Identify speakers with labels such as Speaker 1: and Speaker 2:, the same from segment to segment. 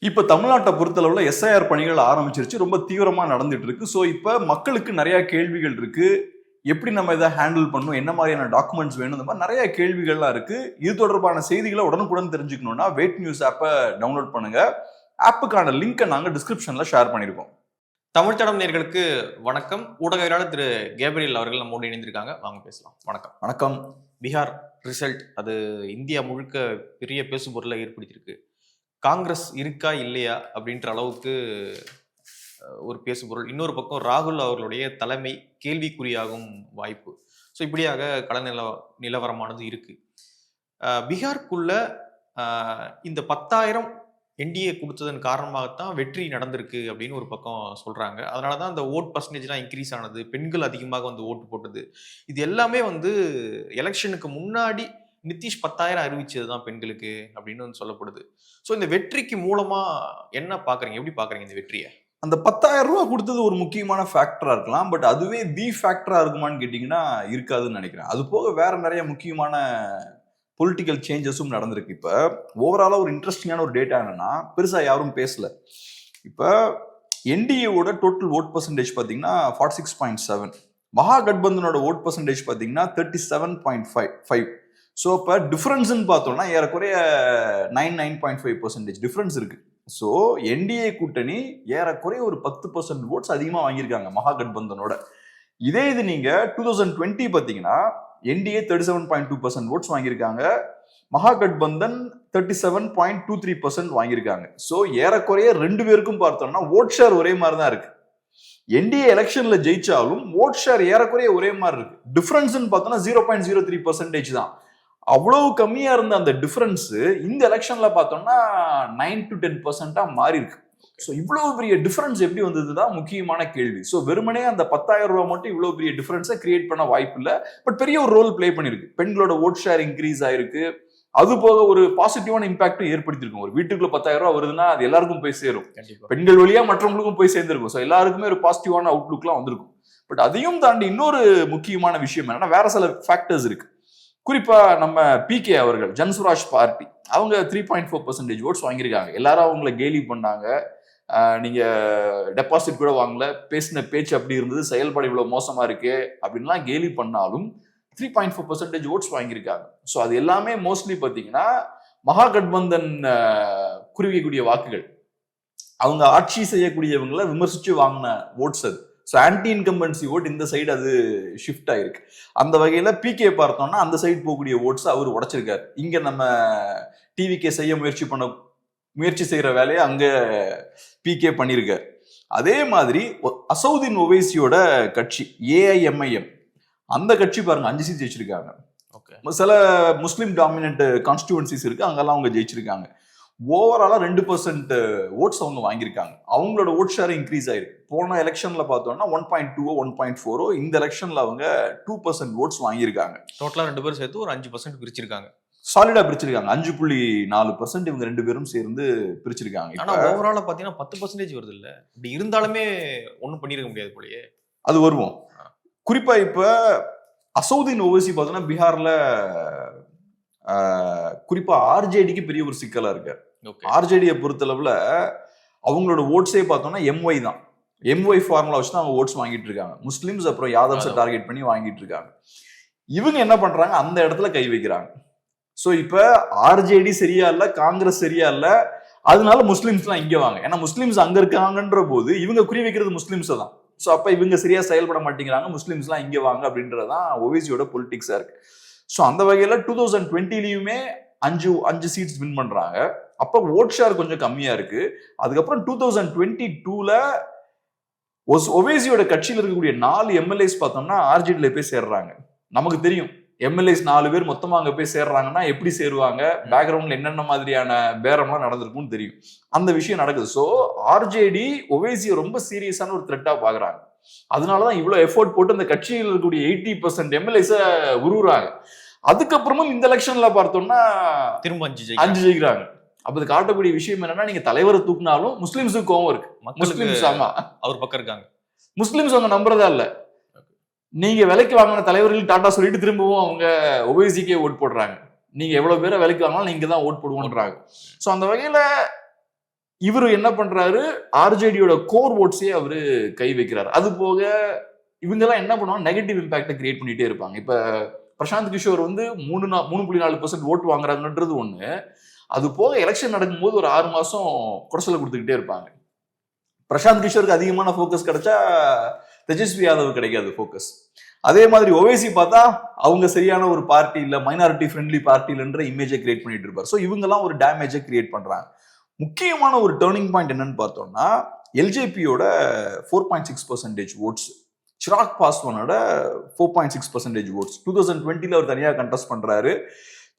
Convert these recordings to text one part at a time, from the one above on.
Speaker 1: இப்ப தமிழ்நாட்டை பொறுத்தளவுல எஸ்ஐஆர் பணிகள் ஆரம்பிச்சிருச்சு, ரொம்ப தீவிரமா நடந்துட்டு இருக்கு. ஸோ இப்ப மக்களுக்கு நிறைய கேள்விகள் இருக்கு. எப்படி நம்ம இதை ஹேண்டில் பண்ணணும், என்ன மாதிரியான டாக்குமெண்ட்ஸ் வேணும், இந்த மாதிரி நிறைய கேள்விகள்லாம் இருக்கு. இது தொடர்பான செய்திகளை உடனுக்குடன் தெரிஞ்சுக்கணும்னா வெயிட் நியூஸ் ஆப்பை டவுன்லோட் பண்ணுங்க. ஆப்புக்கான லிங்கை நாங்கள் டிஸ்கிரிப்ஷன்ல ஷேர் பண்ணியிருக்கோம்.
Speaker 2: தமிழ் தடம் நேயர்களுக்கு வணக்கம். ஊடகவியலாளர் திரு கேப்ரியல் அவர்கள் நம்மோடு இணைந்திருக்காங்க. வாங்க பேசலாம். வணக்கம்.
Speaker 1: வணக்கம்.
Speaker 2: பீகார் ரிசல்ட் அது இந்தியா முழுக்க பெரிய பேசுபொருளை ஏற்படுத்தியிருக்கு. காங்கிரஸ் இருக்கா இல்லையா அப்படின்ற அளவுக்கு ஒரு பேசுபொருள். இன்னொரு பக்கம் ராகுல் அவர்களுடைய தலைமை கேள்விக்குறியாகும் வாய்ப்பு. ஸோ இப்படியாக கள நிலவரமானது இருக்கு. பீகாருக்குள்ள இந்த 10,000 என்டிஏ கொடுத்ததன் காரணமாகத்தான் வெற்றி நடந்திருக்கு அப்படின்னு ஒரு பக்கம் சொல்றாங்க. அதனாலதான் அந்த ஓட் பர்சன்டேஜ்லாம் இன்க்ரீஸ் ஆனது, பெண்கள் அதிகமாக வந்து ஓட்டு போட்டது, இது எல்லாமே வந்து எலெக்ஷனுக்கு முன்னாடி நிதிஷ் 10,000 அறிவிச்சதுதான் பெண்களுக்கு அப்படின்னு வந்து சொல்லப்படுது. ஸோ இந்த வெற்றிக்கு மூலமா என்ன பாக்குறீங்க, எப்படி பாக்குறீங்க இந்த வெற்றியை?
Speaker 1: அந்த 10,000 ரூபாய் கொடுத்தது ஒரு முக்கியமான ஃபேக்டரா இருக்கலாம். பட் அதுவே தி ஃபேக்டரா இருக்குமான்னு கேட்டீங்கன்னா இருக்காதுன்னு நினைக்கிறேன். அது போக வேற நிறைய முக்கியமான பொலிட்டிக்கல் சேஞ்சஸும் நடந்திருக்கு. இப்போ ஓவராலாக ஒரு இன்ட்ரெஸ்டிங்கான ஒரு டேட்டா என்னன்னா, பெருசா யாரும் பேசல. இப்போ என்டிஏவோட டோட்டல் ஓட் பர்சன்டேஜ் பார்த்தீங்கன்னா 46.7, மகாகட்பந்தனோட ஓட் பர்சன்டேஜ் பார்த்தீங்கன்னா 37.5. ஸோ இப்போ டிஃபரன்ஸ்ன்னு பார்த்தோம்னா ஏறக்குறைய 9.5% டிஃபரன்ஸ் இருக்கு. ஸோ என்டிஏ கூட்டணி ஏறக்குறைய ஒரு 10% ஓட்ஸ் அதிகமாக வாங்கியிருக்காங்க மகாகட்பந்தனோட. இதே இது நீங்க 2020 பார்த்தீங்கன்னா என்டிஏ 37.2% ஓட்ஸ் வாங்கியிருக்காங்க, மகாகட்பந்தன் 37.23% வாங்கியிருக்காங்க. ஸோ ஏறக்குறைய ரெண்டு பேருக்கும் பார்த்தோம்னா ஓட் ஷேர் ஒரே மாதிரி தான் இருக்கு. என்டிஏ எலெக்ஷன்ல ஜெயிச்சாலும் ஓட் ஷேர் ஏறக்குறைய ஒரே மாதிரி இருக்கு. டிஃபரன்ஸ்ன்னு பார்த்தோம்னா 0.03% தான். அவ்வளவு கம்மியா இருந்த அந்த டிஃபரன்ஸ் இந்த எலெக்ஷன்ல பார்த்தோம்னா 9 to 10% மாறி இருக்கு. ஸோ இவ்வளவு பெரிய டிஃபரன்ஸ் எப்படி வந்ததுதான் முக்கியமான கேள்வி. ஸோ வெறுமனே அந்த 10,000 ரூபாய் மட்டும் இவ்வளவு பெரிய டிஃபரன்ஸை கிரியேட் பண்ண வாய்ப்பு இல்லை. பட் பெரிய ஒரு ரோல் பிளே பண்ணிருக்கு. பெண்களோட ஓட் ஷேர் இன்க்ரீஸ் ஆயிருக்கு. அது போக ஒரு பாசிட்டிவான இம்பாக்டும் ஏற்படுத்திருக்கும். ஒரு வீட்டுக்குள்ள 10,000 ரூபாய் வருதுன்னா அது எல்லாருக்கும் போய் சேரும். பெண்கள் வழியா மற்றவங்களுக்கும் போய் சேர்ந்திருக்கும். ஸோ எல்லாருக்குமே ஒரு பாசிட்டிவான அவுட்லுக்லாம் வந்திருக்கும். பட் அதையும் தாண்டி இன்னொரு முக்கியமான விஷயம் என்னன்னா, வேற சில ஃபேக்டர்ஸ் இருக்கு. குறிப்பா நம்ம பிகே அவர்கள், ஜன்சுராஜ் பார்ட்டி, அவங்க 3.4% ஓட்ஸ் வாங்கியிருக்காங்க. எல்லாரும் அவங்கள கேலி பண்ணாங்க. நீங்க டெபாசிட் கூட வாங்கல, பேசின பேச்சு அப்படி இருந்தது, செயல்பாடு இவ்வளவு மோசமா இருக்கு அப்படின்லாம் கேலி பண்ணாலும் 3.4% ஓட்ஸ் வாங்கியிருக்காங்க. ஸோ அது எல்லாமே மோஸ்ட்லி பார்த்தீங்கன்னா மகாகட்பந்தன் குறுவியக்கூடிய வாக்குகள், அவங்க ஆட்சி செய்யக்கூடியவங்களை விமர்சிச்சு வாங்கின ஓட்ஸ் அது. ஸோ ஆன்டி இன்கம்பன்சி ஓட் இந்த சைடு அது ஷிஃப்ட் ஆயிருக்கு. அந்த வகையில பிகே பார்த்தோம்னா அந்த சைடு போகக்கூடிய ஓட்ஸ் அவர் உடைச்சிருக்காரு. இங்க நம்ம டிவிகே செய்ய முயற்சி செய்யற வேலையை அங்க பிகே பண்ணியிருக்காரு. அதே மாதிரி அசவுதீன் ஒவைசியோட கட்சி ஏஐஎம்ஐஎம், அந்த கட்சி பாருங்க 5 சீட் ஜெயிச்சிருக்காங்க. சில முஸ்லிம் டாமினன்ட் கான்ஸ்டிடுவன்சிஸ் இருக்கு, அங்கெல்லாம் அவங்க ஜெயிச்சிருக்காங்க. ஓவராலா 2% ஓட்ஸ் அவங்க வாங்கியிருக்காங்க. அவங்களோட ஓட் ஷேர் இன்க்ரீஸ் ஆயிருக்கு. போன எலெக்ஷன்ல பார்த்தோம்னா 1.2 1.4, இந்த எலெக்ஷன்ல அவங்க 2% ஓட்ஸ் வாங்கியிருக்காங்க.
Speaker 2: டோட்டலா 2 பேரும் சேர்த்து ஒரு 5% பிரிச்சிருக்காங்க.
Speaker 1: சாலிடா பிரிச்சிருக்காங்க. 5.4% இவங்க 2 பேரும் சேர்ந்து பிரிச்சிருக்காங்க.
Speaker 2: ஆனா ஓவராலா பாத்தீங்கன்னா 10% வருது இல்ல. இப்படி இருந்தாலுமே ஒண்ணும் பண்ணிருக்க முடியாது போலயே.
Speaker 1: அது வருவோம். குறிப்பா இப்ப அசவுதீன் ஓவைசி பார்த்தோம்னா பீகார்ல குறிப்பா ஆர்ஜேடிக்கு பெரிய ஒரு சிக்கலா இருக்கு. ஆர்ஜேடியை பொறுத்தளவுல அவங்களோட ஓட்ஸே பார்த்தோம்னா எம்ஒய் தான். எம்ஒய் ஃபார்முலா வச்சு தான் அவங்க ஓட்ஸ் வாங்கிட்டு இருக்காங்க. முஸ்லிம்ஸ் அப்புறம் யாதவ்ஸை டார்கெட் பண்ணி வாங்கிட்டு இருக்காங்க. இவங்க என்ன பண்றாங்க, அந்த இடத்துல கை வைக்கிறாங்க. ஸோ இப்ப ஆர்ஜேடி சரியா இல்ல, காங்கிரஸ் சரியா இல்ல, அதனால முஸ்லிம்ஸ்லாம் இங்க வாங்க. ஏன்னா முஸ்லிம்ஸ் அங்க இருக்காங்கன்ற போது இவங்க குறி வைக்கிறது முஸ்லிம்ஸை தான். ஸோ அப்ப இவங்க சரியா செயல்பட மாட்டேங்கிறாங்க, முஸ்லிம்ஸ்லாம் இங்க வாங்க அப்படின்றதான் ஓவைசியோட பொலிட்டிக்ஸா இருக்கு. ஸோ அந்த வகையில 2020லயுமே 5 சீட்ஸ் வின் பண்றாங்க. அப்ப ஓட் ஷேர் கொஞ்சம் கம்மியா இருக்கு. அதுக்கப்புறம் 2022ல ஒவைசியோட கட்சியில் இருக்கக்கூடிய 4 எம்எல்ஏஸ் பார்த்தோம்னா ஆர்ஜேடியில போய் சேர்றாங்க. நமக்கு தெரியும் எம்எல்ஏஸ் 4 பேர் மொத்தமா அங்க போய் சேர்றாங்கன்னா எப்படி சேருவாங்க, பேக்ரவுண்ட்ல என்னென்ன மாதிரியான பேரம்லாம் நடந்திருக்கும்னு தெரியும். அந்த விஷயம் நடக்குது. ஸோ ஆர்ஜேடி ஒவைசியை ரொம்ப சீரியஸான ஒரு த்ரெட்டா பாக்குறாங்க. அதனாலதான் இவ்வளவு எஃபோர்ட் போட்டு அந்த கட்சியில் இருக்கக்கூடிய 80% எம்எல்ஏஸ உருவுறாங்க. அதுக்கப்புறமும் இந்த எலெக்ஷன்ல பார்த்தோம்னா
Speaker 2: திரும்ப
Speaker 1: 5 ஜெயிக்கிறாங்க. அப்ப அது காட்டக்கூடிய விஷயம் என்னன்னா, நீங்க தலைவரை தூக்குனாலும் முஸ்லிம்ஸுக்கு கோவம் இருக்கு. முஸ்லிம்ஸ் ஆமா
Speaker 2: அவர் பக்கம் இருக்காங்க.
Speaker 1: முஸ்லிம்ஸ் அவங்க நம்புறதா இல்ல. நீங்க விலைக்கு வாங்கின தலைவர்கள் டாட்டா சொல்லிட்டு திரும்பவும் அவங்க ஒவைசிக்கே ஓட் போடுறாங்க. நீங்க எவ்வளவு பேரை விலைக்கு வாங்கினாலும் நீங்க தான் ஓட் போடுவோன்றாங்க. ஸோ அந்த வகையில இவரு என்ன பண்றாரு, ஆர்ஜேடியோட கோர் ஓட்ஸே அவரு கை வைக்கிறாரு. அது போக இவங்க எல்லாம் என்ன பண்ணுவாங்க, நெகட்டிவ் இம்பாக்டை கிரியேட் பண்ணிட்டே இருப்பாங்க. இப்ப பிரசாந்த் கிஷோர் வந்து 3.4% ஓட்டு வாங்குறாங்கன்றது ஒண்ணு. அது போக எலெக்ஷன் நடக்கும்போது ஒரு 6 மாசம் குறைச்சலை கொடுத்துக்கிட்டே இருப்பாங்க. பிரசாந்த் கிஷோருக்கு அதிகமான ஃபோக்கஸ் கிடைச்சா தேஜஸ்வி யாதவ் கிடைக்காது ஃபோக்கஸ். அதே மாதிரி ஓவைசி பார்த்தா அவங்க சரியான ஒரு பார்ட்டி இல்ல, மைனாரிட்டி ஃப்ரெண்ட்லி பார்ட்டிலன்ற இமேஜை கிரியேட் பண்ணிட்டு இருப்பார். ஸோ இவங்கெல்லாம் ஒரு டேமேஜை கிரியேட் பண்றாங்க. முக்கியமான ஒரு டேர்னிங் பாயிண்ட் என்னன்னு பார்த்தோம்னா, எல்ஜேபியோட 4.6% ஓட்ஸ், சிராக் பாஸ்வானோட 4.6% ஓட்ஸ். 2020 அவர் தனியாக கண்டெஸ்ட் பண்றாரு.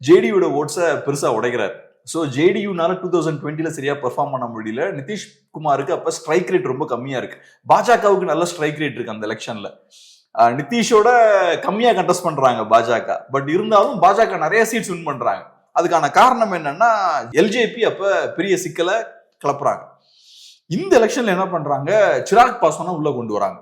Speaker 1: ஜேடியோட ஓட்ஸை பெருசா உடைக்கிறார். ஸோ ஜேடியூனால 2020 சரியா பெர்ஃபார்ம் பண்ண முடியல. நிதிஷ்குமாருக்கு அப்ப ஸ்ட்ரைக் ரேட் ரொம்ப கம்மியா இருக்கு. பாஜகவுக்கு நல்ல ஸ்ட்ரைக் ரேட் இருக்கு அந்த எலெக்ஷன்ல. நிதிஷோட கம்மியா கண்டெஸ்ட் பண்றாங்க பாஜக. பட் இருந்தாலும் பாஜக நிறைய சீட்ஸ் வின் பண்றாங்க. அதுக்கான காரணம் என்னன்னா, எல்ஜேபி அப்ப பெரிய சிக்கலை கிளப்புறாங்க. இந்த எலெக்ஷன்ல என்ன பண்றாங்க, சிராக் பாஸ்வானை உள்ள கொண்டு வராங்க.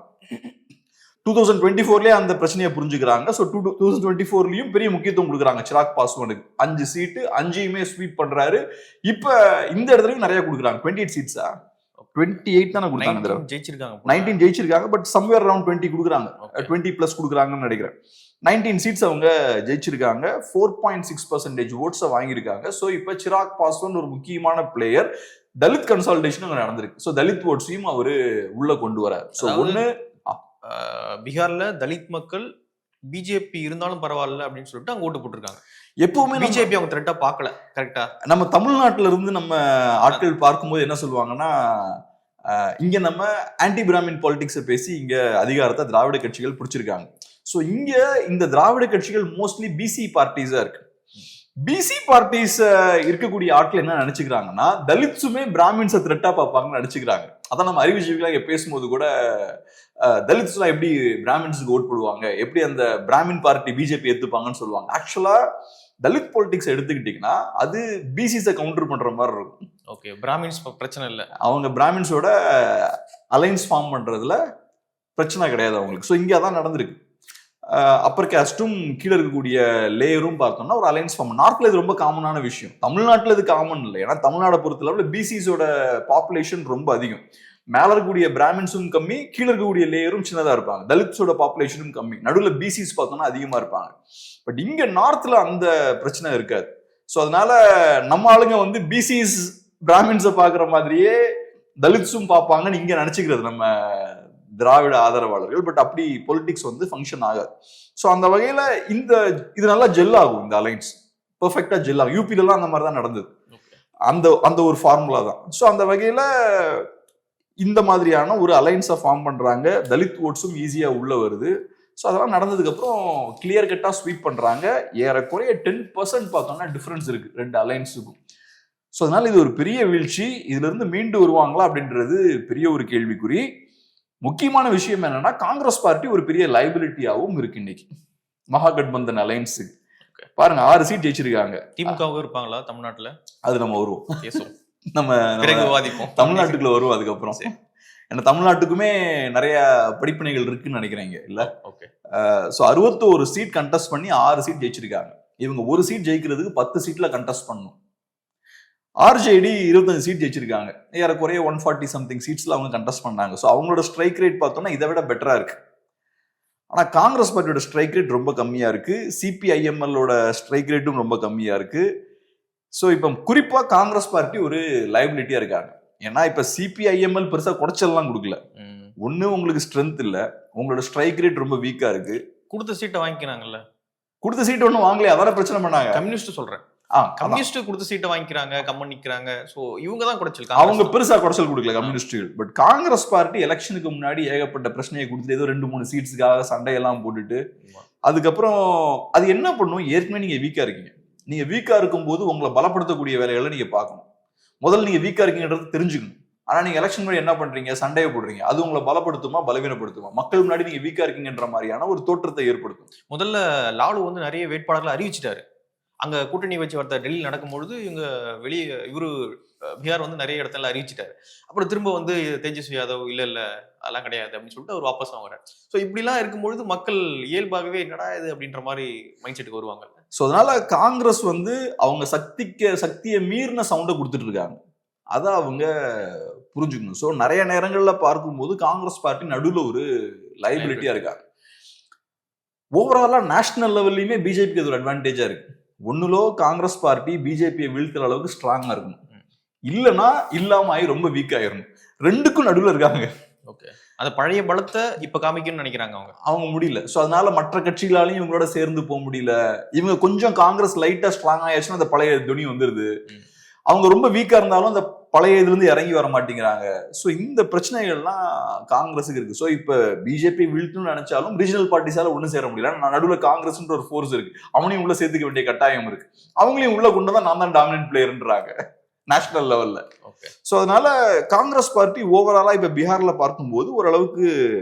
Speaker 1: 2024லயே அந்த பிரச்சனையை புரிஞ்சுக்கிறாங்க. ஸோ 2024லயும் பெரிய முக்கியத்துவம் கொடுக்குறாங்க சிராக் பாஸ்வானுக்கு. 5 சீட்டு 5யுமே ஸ்வீப் பண்றாரு. இப்ப இந்த இடத்துலயும் நிறைய கொடுக்குறாங்க. 28 சீட்ஸா 28 தானே கொடுத்தாங்க. 19 ஜெயிச்சிருக்காங்க. பட் சம்வேர் அரௌண்ட் 20 கொடுக்குறாங்க. 20+ கொடுக்குறாங்கன்னு நினைக்கிறேன். 19 சீட்ஸ் அவங்க ஜெயிச்சிருக்காங்க. 4.6% ஓட்ஸை வாங்கியிருக்காங்க. ஸோ இப்ப சிராக் பாஸ்வான் ஒரு முக்கியமான பிளேயர். தலித் கன்சால்டேஷன் அங்க நடந்திருக்கு. ஸோ தலித் ஓட்ஸையும் அவரு உள்ள கொண்டு வராரு. ஸோ ஒண்ணு,
Speaker 2: பீகார்ல தலித் மக்கள் பிஜேபி இருந்தாலும் பரவாயில்ல அப்படின்னு சொல்லிட்டு அங்க ஓட்டு போட்டிருக்காங்க.
Speaker 1: எப்பவுமே
Speaker 2: பிஜேபி அவங்க த்ரெட்டா பார்க்கல. கரெக்டா
Speaker 1: நம்ம தமிழ்நாட்டுல இருந்து நம்ம ஆட்கள் பார்க்கும்போது என்ன சொல்லுவாங்கன்னா, இங்க நம்ம ஆன்டி பிராமின் பாலிடிக்ஸை பேசி இங்க அதிகாரத்தை திராவிட கட்சிகள் பிடிச்சிருக்காங்க. ஸோ இங்க இந்த திராவிட கட்சிகள் மோஸ்ட்லி பிசி பார்ட்டிஸா இருக்கு. பிசி பார்ட்டிஸ் இருக்கக்கூடிய ஆட்கள் என்ன நினைச்சுக்கிறாங்கன்னா, தலித்ஸுமே பிராமின்ஸை த்ரெட்டா பார்ப்பாங்கன்னு நினைச்சுக்கிறாங்க. அதான் நம்ம அறிவுஜீவிகளா இங்க பேசும்போது கூட தலித்ஸ் எல்லாம் எப்படி பிராமின்ஸுக்கு ஓட் போடுவாங்க, எப்படி அந்த பிராமின் பார்ட்டி பிஜேபி எடுத்துப்பாங்கன்னு சொல்லுவாங்க. ஆக்சுவலா தலித் பாலிடிக்ஸ் எடுத்துக்கிட்டீங்கன்னா அது பிசிஸை கவுண்டர் பண்ற மாதிரி இருக்கும்.
Speaker 2: ஓகே, பிராமின்ஸ் பிரச்சனை இல்லை,
Speaker 1: அவங்க பிராமின்ஸோட அலைன்ஸ் ஃபார்ம் பண்றதுல பிரச்சனை கிடையாது அவங்களுக்கு. ஸோ இங்க அதான் நடந்திருக்கு. அப்பர் கேஸ்டும் கீழே இருக்கக்கூடிய லேயரும் பார்த்தோம்னா ஒரு அலைன்ஸ் ஃபார்ம். நார்த்ல இது ரொம்ப காமனான விஷயம். தமிழ்நாட்டில் இது காமன் இல்லை. ஏன்னா தமிழ்நாடை பொறுத்தளவுல பிசிஸோட பாப்புலேஷன் ரொம்ப அதிகம். மேல இருக்கக்கூடிய பிராமின்ஸும் கம்மி, கீழே இருக்கக்கூடிய லேயரும் சின்னதா இருப்பாங்க. தலித்ஸோட பாப்புலேஷனும் கம்மி, நடுவில் பிசிஸ் பார்த்தோம்னா அதிகமா இருப்பாங்க. பட் இங்க நார்த்ல அந்த பிரச்சனை இருக்காது. ஸோ அதனால நம்ம ஆளுங்க வந்து பிசிஸ் பிராமின்ஸை பார்க்குற மாதிரியே தலித்ஸும் பார்ப்பாங்கன்னு இங்க நினைச்சுக்கிறது நம்ம திராவிட ஆதரவாளர்கள். பட் அப்படி பொலிட்டிக்ஸ் வந்து ஃபங்க்ஷன் ஆகாது. ஸோ அந்த வகையில இது நல்லா ஜெல் ஆகும். இந்த அலைன்ஸ் பெர்ஃபெக்டா ஜெல் ஆகும். யூபிலலாம் அந்த மாதிரி தான் நடந்தது. அந்த ஒரு ஃபார்முலா தான். ஸோ அந்த வகையில இந்த மாதிரியான ஒரு அலைன்ஸை ஃபார்ம் பண்றாங்க. தலித் ஓட்ஸும் ஈஸியா உள்ள வருது. ஸோ அதெல்லாம் நடந்ததுக்கு அப்புறம் கிளியர் கட்டா ஸ்வீப் பண்றாங்க. ஏறக்குறைய 10% பார்த்தோம்னா டிஃபரன்ஸ் இருக்கு ரெண்டு அலைன்ஸுக்கும். ஸோ அதனால இது ஒரு பெரிய வீழ்ச்சி. இதுல இருந்து மீண்டு வருவாங்களா அப்படின்றது பெரிய ஒரு கேள்விக்குறி. முக்கியமான விஷயம் என்னன்னா, காங்கிரஸ் பார்ட்டி ஒரு பெரிய லைபிலிட்டியாவும் இருக்கு இன்னைக்கு மகாகட்பந்தன் அலைன்ஸுக்கு. பாருங்க, 6 சீட் ஜெயிச்சிருக்காங்க.
Speaker 2: திமுக இருப்பாங்களா தமிழ்நாட்டுல? அது
Speaker 1: நம்ம வருவோம். நம்ம தமிழ்நாட்டுக்குள்ள வருவோம் அதுக்கப்புறம். ஏன்னா தமிழ்நாட்டுக்குமே நிறைய படிப்பினைகள் இருக்குன்னு நினைக்கிறீங்க இல்ல? ஸோ 61 சீட் கண்டெஸ்ட் பண்ணி 6 சீட் ஜெயிச்சிருக்காங்க. இவங்க ஒரு சீட் ஜெயிக்கிறதுக்கு 10 சீட்ல கண்டெஸ்ட் பண்ணணும். ஆர்ஜேடி 25 சீட் ஜெயிச்சிருக்காங்க. ஏறக்குறைய 140 சம்திங் சீட்ஸ்ல அவங்க கண்டெஸ்ட் பண்ணாங்க. ஸோ அவங்களோட ஸ்ட்ரைக் ரேட் பார்த்தோம்னா இதை விட பெட்டரா இருக்கு. ஆனா காங்கிரஸ் பார்ட்டியோட ஸ்ட்ரைக் ரேட் ரொம்ப கம்மியா இருக்கு. சிபிஐஎம்எல்லோட ஸ்ட்ரைக் ரேட்டும் ரொம்ப கம்மியா இருக்கு. ஸோ இப்போ குறிப்பா காங்கிரஸ் பார்ட்டி ஒரு லைபிலிட்டியா இருக்காங்க. ஏன்னா இப்ப சிபிஐஎம்எல் பெருசா குறைச்சல்லாம் கொடுக்கல. ஒண்ணு உங்களுக்கு ஸ்ட்ரென்த் இல்ல, உங்களோட ஸ்ட்ரைக் ரேட் ரொம்ப வீக்கா இருக்கு.
Speaker 2: கொடுத்த சீட்டை வாங்கிக்கிறாங்கல்ல.
Speaker 1: கொடுத்த சீட் ஒன்னும் வாங்கலையே, அதான பிரச்சனை பண்ணாங்க.
Speaker 2: கம்யூனிஸ்ட் சொல்றேன், கம்யூனிஸ்ட் கொடுத்த சீட்டை வாங்கிக்கிறாங்க, கம்மன் நிக்கிறாங்க. சோ இவங்க தான் குறைச்சிருக்காங்க.
Speaker 1: அவங்க பெருசா குறைச்சல் கொடுக்கல கம்யூனிஸ்டுகள். பட் காங்கிரஸ் பார்ட்டி எலெக்ஷனுக்கு முன்னாடி ஏகப்பட்ட பிரச்சனையை கொடுத்துட்டு ஏதோ 2-3 சீட்ஸுக்காக சண்டையெல்லாம் போட்டுட்டு அதுக்கப்புறம் அது என்ன பண்ணும், ஏற்கனவே நீங்க வீக்கா இருக்கீங்க. நீங்க வீக்கா இருக்கும் போது உங்களை பலப்படுத்தக்கூடிய வேலைகளை நீங்க பார்க்கணும். முதல்ல நீங்க வீக்கா இருக்கீங்கன்றது தெரிஞ்சுக்கணும். ஆனா நீங்க எலெக்ஷன் முன்னாடி என்ன பண்றீங்க, சண்டையை போடுறீங்க. அது உங்களை பலப்படுத்துமா பலவீனப்படுத்துமா? மக்கள் முன்னாடி நீங்க வீக்கா இருக்கீங்கன்ற மாதிரியான ஒரு தோற்றத்தை ஏற்படுத்தும்.
Speaker 2: முதல்ல லாலு வந்து நிறைய வேட்பாளர்களை அறிவிச்சிட்டாரு. அங்க கூட்டணி வச்சு வார்த்தை டெல்லியில் நடக்கும்பொழுது இவங்க வெளியே இவரு பீகார் வந்து நிறைய இடத்துல அறிவிச்சிட்டாரு. அப்புறம் திரும்ப வந்து தேஜஸ்வி யாதவ் இல்ல அதெல்லாம் கிடையாது அப்படின்னு சொல்லிட்டு அவர் வாபஸ் வாங்குறாரு. ஸோ இப்படிலாம் இருக்கும்பொழுது மக்கள் இயல்பாகவே என்னடா இது அப்படின்ற மாதிரி மைண்ட் செட்டுக்கு வருவாங்க.
Speaker 1: ஸோ அதனால காங்கிரஸ் வந்து அவங்க சக்தியை மீறின சவுண்டை கொடுத்துட்டு இருக்காங்க. அதை அவங்க புரிஞ்சுக்கணும். ஸோ நிறைய நேரங்கள்ல பார்க்கும்போது காங்கிரஸ் பார்ட்டி நடுவில் ஒரு லைபிலிட்டியா இருக்காங்க. ஓவராலா நேஷனல் லெவல்லையுமே பிஜேபிக்கு அது ஒரு அட்வான்டேஜா இருக்கு. ஒண்ணுலோ காங்கிரஸ் பார்ட்டி பிஜேபியை வீழ்த்துற அளவுக்கு ஸ்ட்ராங்கா இருக்கணும், இல்லைன்னா இல்லாம ஆகி ரொம்ப வீக் ஆயிரணும். ரெண்டுக்கும் நடுவில் இருக்காங்க.
Speaker 2: ஓகே, அந்த பழைய பலத்தை இப்ப காமிக்கணும்னு நினைக்கிறாங்க அவங்க
Speaker 1: முடியல. ஸோ அதனால மற்ற கட்சிகளாலையும் இவங்களோட சேர்ந்து போக முடியல. இவங்க கொஞ்சம் காங்கிரஸ் லைட்டா ஸ்ட்ராங் ஆயிடுச்சுன்னா அந்த பழைய துணி வந்துருது. அவங்க ரொம்ப வீக்கா இருந்தாலும் அந்த பழைய இதுல இருந்து இறங்கி வர மாட்டேங்கிறாங்க. ஸோ இந்த பிரச்சனைகள்லாம் காங்கிரஸுக்கு இருக்கு. ஸோ இப்ப பிஜேபி வீழ்த்துன்னு நினைச்சாலும் ரீஜனல் பார்ட்டிஸால ஒன்றும் சேர முடியல. நடுவில் காங்கிரஸ்ன்ற ஒரு ஃபோர்ஸ் இருக்கு, அவனையும் உள்ள சேர்த்துக்க வேண்டிய கட்டாயம் இருக்கு. அவங்களையும் உள்ள கொண்டு தான் நான் தான் டாமினன்ட் பிளேயர்ன்றாங்க நேஷனல் லெவல்ல. ஸோ அதனால காங்கிரஸ் பார்ட்டி ஓவராலா இப்ப பீகார்ல பார்க்கும்போது ஓரளவுக்கு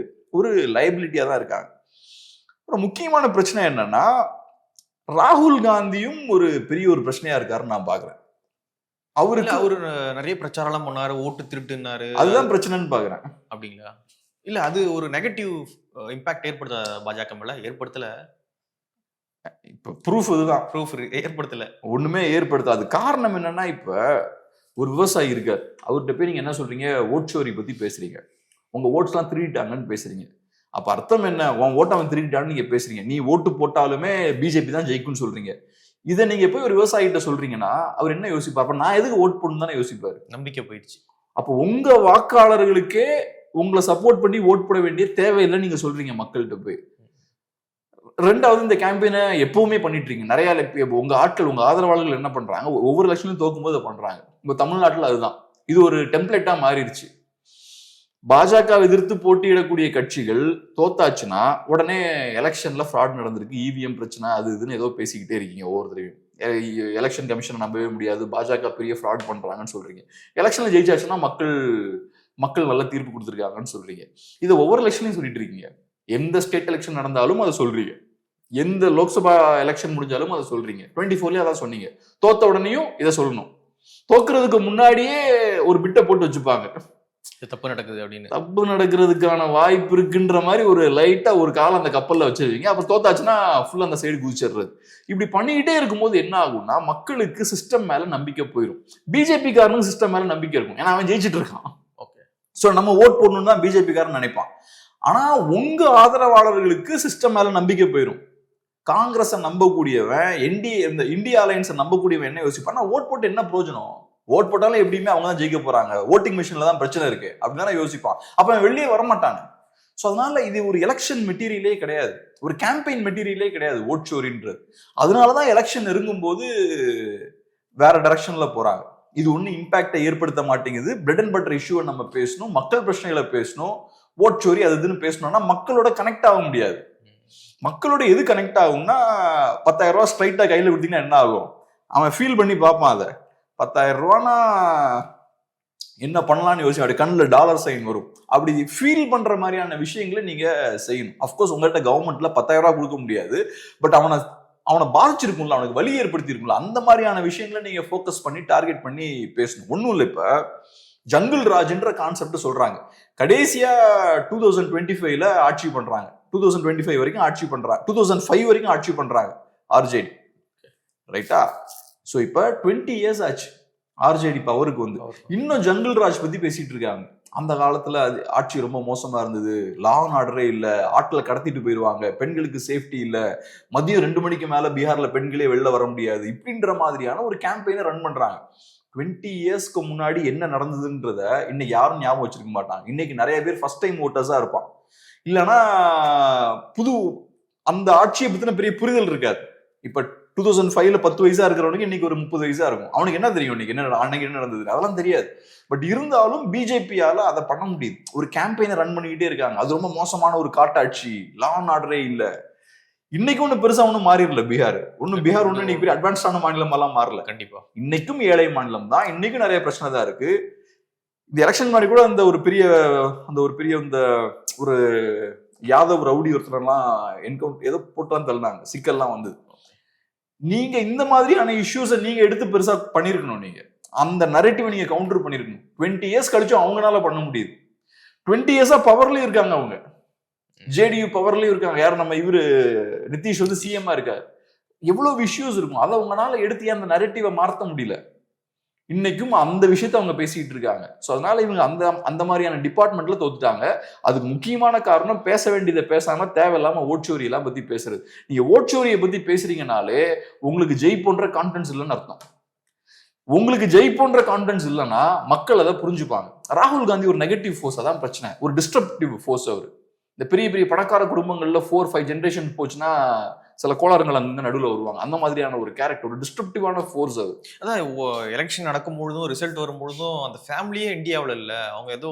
Speaker 1: ஒரு லைபிலிட்டியா தான் இருக்காங்க. ஒரு முக்கியமான பிரச்சனை என்னன்னா, ராகுல் காந்தியும் ஒரு பெரிய ஒரு பிரச்சனையா இருக்காருன்னு நான் பாக்குறேன்.
Speaker 2: அவரு நிறைய பிரச்சாரம் பண்ணாரு, ஓட்டு திருட்டுனாரு,
Speaker 1: அதுதான் பிரச்சனைன்னு பாக்குறேன்.
Speaker 2: அப்படிங்களா? இல்ல அது ஒரு நெகட்டிவ் இம்பாக்ட் ஏற்படுத்த பாஜக மேல ஏற்படுத்தல.
Speaker 1: இப்ப ப்ரூஃப் இதுதான்,
Speaker 2: ப்ரூஃப் ஏற்படுத்தல,
Speaker 1: ஒண்ணுமே ஏற்படுத்தாது. காரணம் என்னன்னா, இப்ப ஒரு விவசாயி இருக்கார், அவர்கிட்ட போய் நீங்க என்ன சொல்றீங்க, ஓட் சோரி பத்தி பேசுறீங்க, உங்க ஓட்ஸ் எல்லாம் திருடிட்டாங்கன்னு பேசுறீங்க. அப்ப அர்த்தம் என்ன? உன் ஓட்ட அவன் திருடிட்டான்னு நீங்க பேசுறீங்க. நீ ஓட்டு போட்டாலுமே பிஜேபி தான் ஜெயிக்கும்னு சொல்றீங்க. இதை நீங்க போய் ஒரு விவசாயிகிட்ட சொல்றீங்கன்னா அவர் என்ன யோசிப்பார்? அப்ப நான் எதுக்கு ஓட் போடணும் தானே யோசிப்பாரு.
Speaker 2: நம்பிக்கை போயிடுச்சு.
Speaker 1: அப்போ உங்க வாக்காளர்களுக்கே உங்களை சப்போர்ட் பண்ணி ஓட் போட வேண்டிய தேவையில்லை நீங்க சொல்றீங்க மக்கள்கிட்ட போய். ரெண்டாவது, இந்த கேம்பெயினை எப்பவுமே பண்ணிட்டு இருக்கீங்க. நிறைய உங்க ஆட்கள், உங்க ஆதரவாளர்கள் என்ன பண்றாங்க, ஒவ்வொரு எலெக்ஷன்லையும் தோக்கும் போது பண்றாங்க. உங்க தமிழ்நாட்டில் அதுதான், இது ஒரு டெம்ப்ளேட்டா மாறிடுச்சு. பாஜக எதிர்த்து போட்டியிடக்கூடிய கட்சிகள் தோத்தாச்சுன்னா உடனே எலெக்ஷன்ல ஃப்ராட் நடந்திருக்கு, இவிஎம் பிரச்சனை, அது இதுன்னு ஏதோ பேசிக்கிட்டே இருக்கீங்க. ஒவ்வொருத்தரையும் எலெக்ஷன் கமிஷனை நம்பவே முடியாது, பாஜக பெரிய ஃப்ராட் பண்றாங்கன்னு சொல்றீங்க. எலெக்ஷன்ல ஜெயிச்சாச்சுன்னா மக்கள் நல்ல தீர்ப்பு கொடுத்துருக்காங்கன்னு சொல்றீங்க. இதை ஒவ்வொரு எலெக்ஷன்லையும் சொல்லிட்டு இருக்கீங்க. எந்த ஸ்டேட் எலெக்ஷன் நடந்தாலும் அதை சொல்றீங்க, எந்த லோக்சபா எலெக்ஷன் முடிஞ்சாலும் அதை சொல்றீங்க. 24லயே அதான் சொன்னீங்க. தோத்த உடனேயும் இதை சொல்லணும். தோக்குறதுக்கு முன்னாடியே ஒரு பிட்டை போட்டு வச்சுப்பாங்க,
Speaker 2: தப்பு நடக்குது அப்படின்னு.
Speaker 1: தப்பு நடக்கிறதுக்கான வாய்ப்பு இருக்குன்ற மாதிரி ஒரு லைட்டா ஒரு காலம் அந்த கப்பல்ல வச்சிருவீங்க. அப்ப தோத்தாச்சுன்னா ஃபுல்லா அந்த சைடு குதிச்சிடுறது. இப்படி பண்ணிக்கிட்டே இருக்கும்போது என்ன ஆகும்னா, மக்களுக்கு சிஸ்டம் மேல நம்பிக்கை போயிடும். பிஜேபி காரனுக்கு சிஸ்டம் மேல நம்பிக்கை இருக்கும், ஏன்னா அவன் ஜெயிச்சிட்டு இருக்கான். சோ நம்ம ஓட் போடணும்னு தான் பிஜேபி காரன் நினைப்பான். ஆனா உங்க ஆதரவாளர்களுக்கு சிஸ்டம் மேல நம்பிக்கை போயிடும். காங்கிரஸை நம்பக்கூடியவன், இந்த இந்தியா அலையன்ஸை நம்பக்கூடியவன் என்ன யோசிப்பான், ஓட் போட்டு என்ன பிரயோஜனம், ஓட் போட்டாலும் எப்படியுமே அவங்க தான் ஜெயிக்க போறாங்க, ஓட்டிங் மிஷின்ல தான் பிரச்சனை இருக்கு அப்படின்னு யோசிப்பான். அப்ப அவன் வெளியே வரமாட்டாங்க. ஸோ அதனால இது ஒரு எலெக்ஷன் மெட்டீரியலே கிடையாது, ஒரு கேம்பெயின் மெட்டீரியலே கிடையாது ஓட் சோரின்றது. அதனாலதான் எலெக்ஷன் நெருங்கும் போது வேற டைரக்ஷன்ல போறாங்க. இது ஒன்னும் இம்பாக்டை ஏற்படுத்த மாட்டேங்குது. பிரெட் அண்ட் பட்டர் இஷ்யூவை நம்ம பேசணும், மக்கள் பிரச்சனைகளை பேசணும், ஓட் சோரி அது இதுன்னு பேசணும்னா மக்களோட கனெக்ட் ஆக முடியாது. மக்களோட எது கனெக்ட் ஆகும்னா, 10,000 ரூபாய் ஸ்ட்ரைட்டா கையில கொடுத்தீங்கன்னா என்ன ஆகும், அவன் ஃபீல் பண்ணி பார்ப்பான். அதை 10,000 ரூபானா என்ன பண்ணலாம்னு யோசிச்சு அப்படி கண்ணில் டாலர் சைன் வரும். அப்படி ஃபீல் பண்ற மாதிரியான விஷயங்களை நீங்க செய்யணும். அஃப்கோர்ஸ் உங்கள்கிட்ட கவர்மெண்ட்ல 10,000 ரூபாய் கொடுக்க முடியாது, பட் அவனை பாதிச்சிருக்கும்ல, அவனுக்கு வலி ஏற்படுத்தி இருக்கும்ல, அந்த மாதிரியான விஷயங்களை நீங்க ஃபோக்கஸ் பண்ணி டார்கெட் பண்ணி பேசணும். ஒன்றும் இல்லை, இப்ப ஜங்கிள் ராஜ்ன்ற கான்செப்ட் சொல்றாங்க. கடைசியா 2025ல ஆட்சி பண்றாங்க, 2025 வரைக்கும் ஆட்சி பண்றாங்க, 2005 வரைக்கும் ஆட்சி பண்றாங்க ஆர்ஜேடி, ரைட்டா? ஸோ இப்போ 20 இயர்ஸ் ஆச்சு ஆர்ஜேடி பவருக்கு வந்து. இன்னும் ஜங்கிள் ராஜ் பத்தி பேசிட்டு இருக்காங்க. அந்த காலத்துல அது ஆட்சி ரொம்ப மோசமா இருந்தது, லா அண்ட் ஆர்டரே இல்லை, ஆட்களை கடத்திட்டு போயிடுவாங்க, பெண்களுக்கு சேஃப்டி இல்லை, மதியம் 2 மணிக்கு மேல பீகார்ல பெண்களே வெளில வர முடியாது, இப்படின்ற மாதிரியான ஒரு கேம்பெயினை ரன் பண்றாங்க. 20 இயர்ஸ்க்கு முன்னாடி என்ன நடந்ததுன்றத இன்னைக்கு யாரும் ஞாபகம் வச்சிருக்க மாட்டாங்க. இன்னைக்கு நிறைய பேர் ஃபர்ஸ்ட் டைம் ஓட்டர்ஸா இருப்பான், இல்லைன்னா அந்த ஆட்சியை பத்தின பெரிய புரிதல் இருக்காது. இப்ப 2005ல 10 வயசா இருக்கிறவனுக்கு இன்னைக்கு ஒரு 30 வயசா இருக்கும். அவனுக்கு என்ன தெரியும் இன்னைக்கு அன்னைக்கு என்ன நடந்தது, அதெல்லாம் தெரியாது. பட் இருந்தாலும் பிஜேபியால அதை பண்ண முடியுது. ஒரு கேம்பெயினை ரன் பண்ணிக்கிட்டே இருக்காங்க. அது ரொம்ப மோசமான ஒரு காட்டாட்சி, லா அண்ட் ஆர்டரே இல்லை. இன்னைக்கு ஒண்ணு பெருசா ஒன்னும் மாறிடல பீகார். பீகார் ஒண்ணு இன்னைக்கு பெரிய அட்வான்ஸ்டான மாநிலம் எல்லாம் மாறல.
Speaker 2: கண்டிப்பா இன்னைக்கும்
Speaker 1: ஏழை மாநிலம் தான், இன்னைக்கும் நிறைய பிரச்சனை தான் இருக்கு. இந்த எலெக்ஷன் மாதிரி கூட அந்த ஒரு பெரிய ஒரு யாதவ் ரவுடி ஒருத்தரெல்லாம் என்கவுண்டர் ஏதோ போட்டான்னு தள்ளினாங்க, சிக்கல்லாம் வந்து. நீங்க இந்த மாதிரியான இஷ்யூஸை நீங்க எடுத்து பெருசா பண்ணிருக்கணும். நீங்க அந்த நரேட்டிவ் நீங்க கவுண்டர் பண்ணிருக்கணும். 20 இயர்ஸ் கழிச்சும் அவங்களால பண்ண முடியுது. 20 இயர்ஸா பவர்லயும் இருக்காங்க அவங்க, ஜேடியு பவர்லயும் இருக்காங்க. யாரும் நம்ம இவரு நிதிஷ் வந்து சிஎம்மா இருக்காரு. எவ்வளவு இஷ்யூஸ் இருக்கும், அதை உங்களால எடுத்து அந்த நரேட்டிவை மாற்ற முடியல. இன்னைக்கும் அந்த விஷயத்த அவங்க பேசிட்டு இருக்காங்க. ஸோ அதனால இவங்க அந்த அந்த மாதிரியான டிபார்ட்மெண்ட்ல தோத்துட்டாங்க. அதுக்கு முக்கியமான காரணம் பேச வேண்டியதை பேசாம தேவையில்லாம ஓட்சோரி எல்லாம் பத்தி பேசுறது. நீங்க ஓட்சோரியை பத்தி பேசுறீங்கனாலே உங்களுக்கு ஜெயிப்போன்ற கான்ஃபிடன்ஸ் இல்லைன்னு அர்த்தம். உங்களுக்கு ஜெயிப்போன்ற கான்ஃபிடன்ஸ் இல்லைன்னா மக்கள் அதை புரிஞ்சுப்பாங்க. ராகுல் காந்தி ஒரு நெகட்டிவ் ஃபோர்ஸ், அதான் பிரச்சனை, ஒரு டிஸ்ட்ரப்டிவ் ஃபோர்ஸ். அவர் இந்த பெரிய பெரிய பணக்கார குடும்பங்கள்ல 4-5 ஜென்ரேஷன் போச்சுன்னா சில கோளாறுகள் அங்க நடுவில் வருவாங்க. அந்த மாதிரியான ஒரு கேரக்டர், ஒரு டிஸ்ட்ரப்டிவான ஃபோர்ஸ் அது.
Speaker 2: அதான் எலெக்ஷன் நடக்கும் பொழுதும் ரிசல்ட் வரும் பொழுதும் அந்த ஃபேமிலியே இந்தியாவில் இல்லை, அவங்க ஏதோ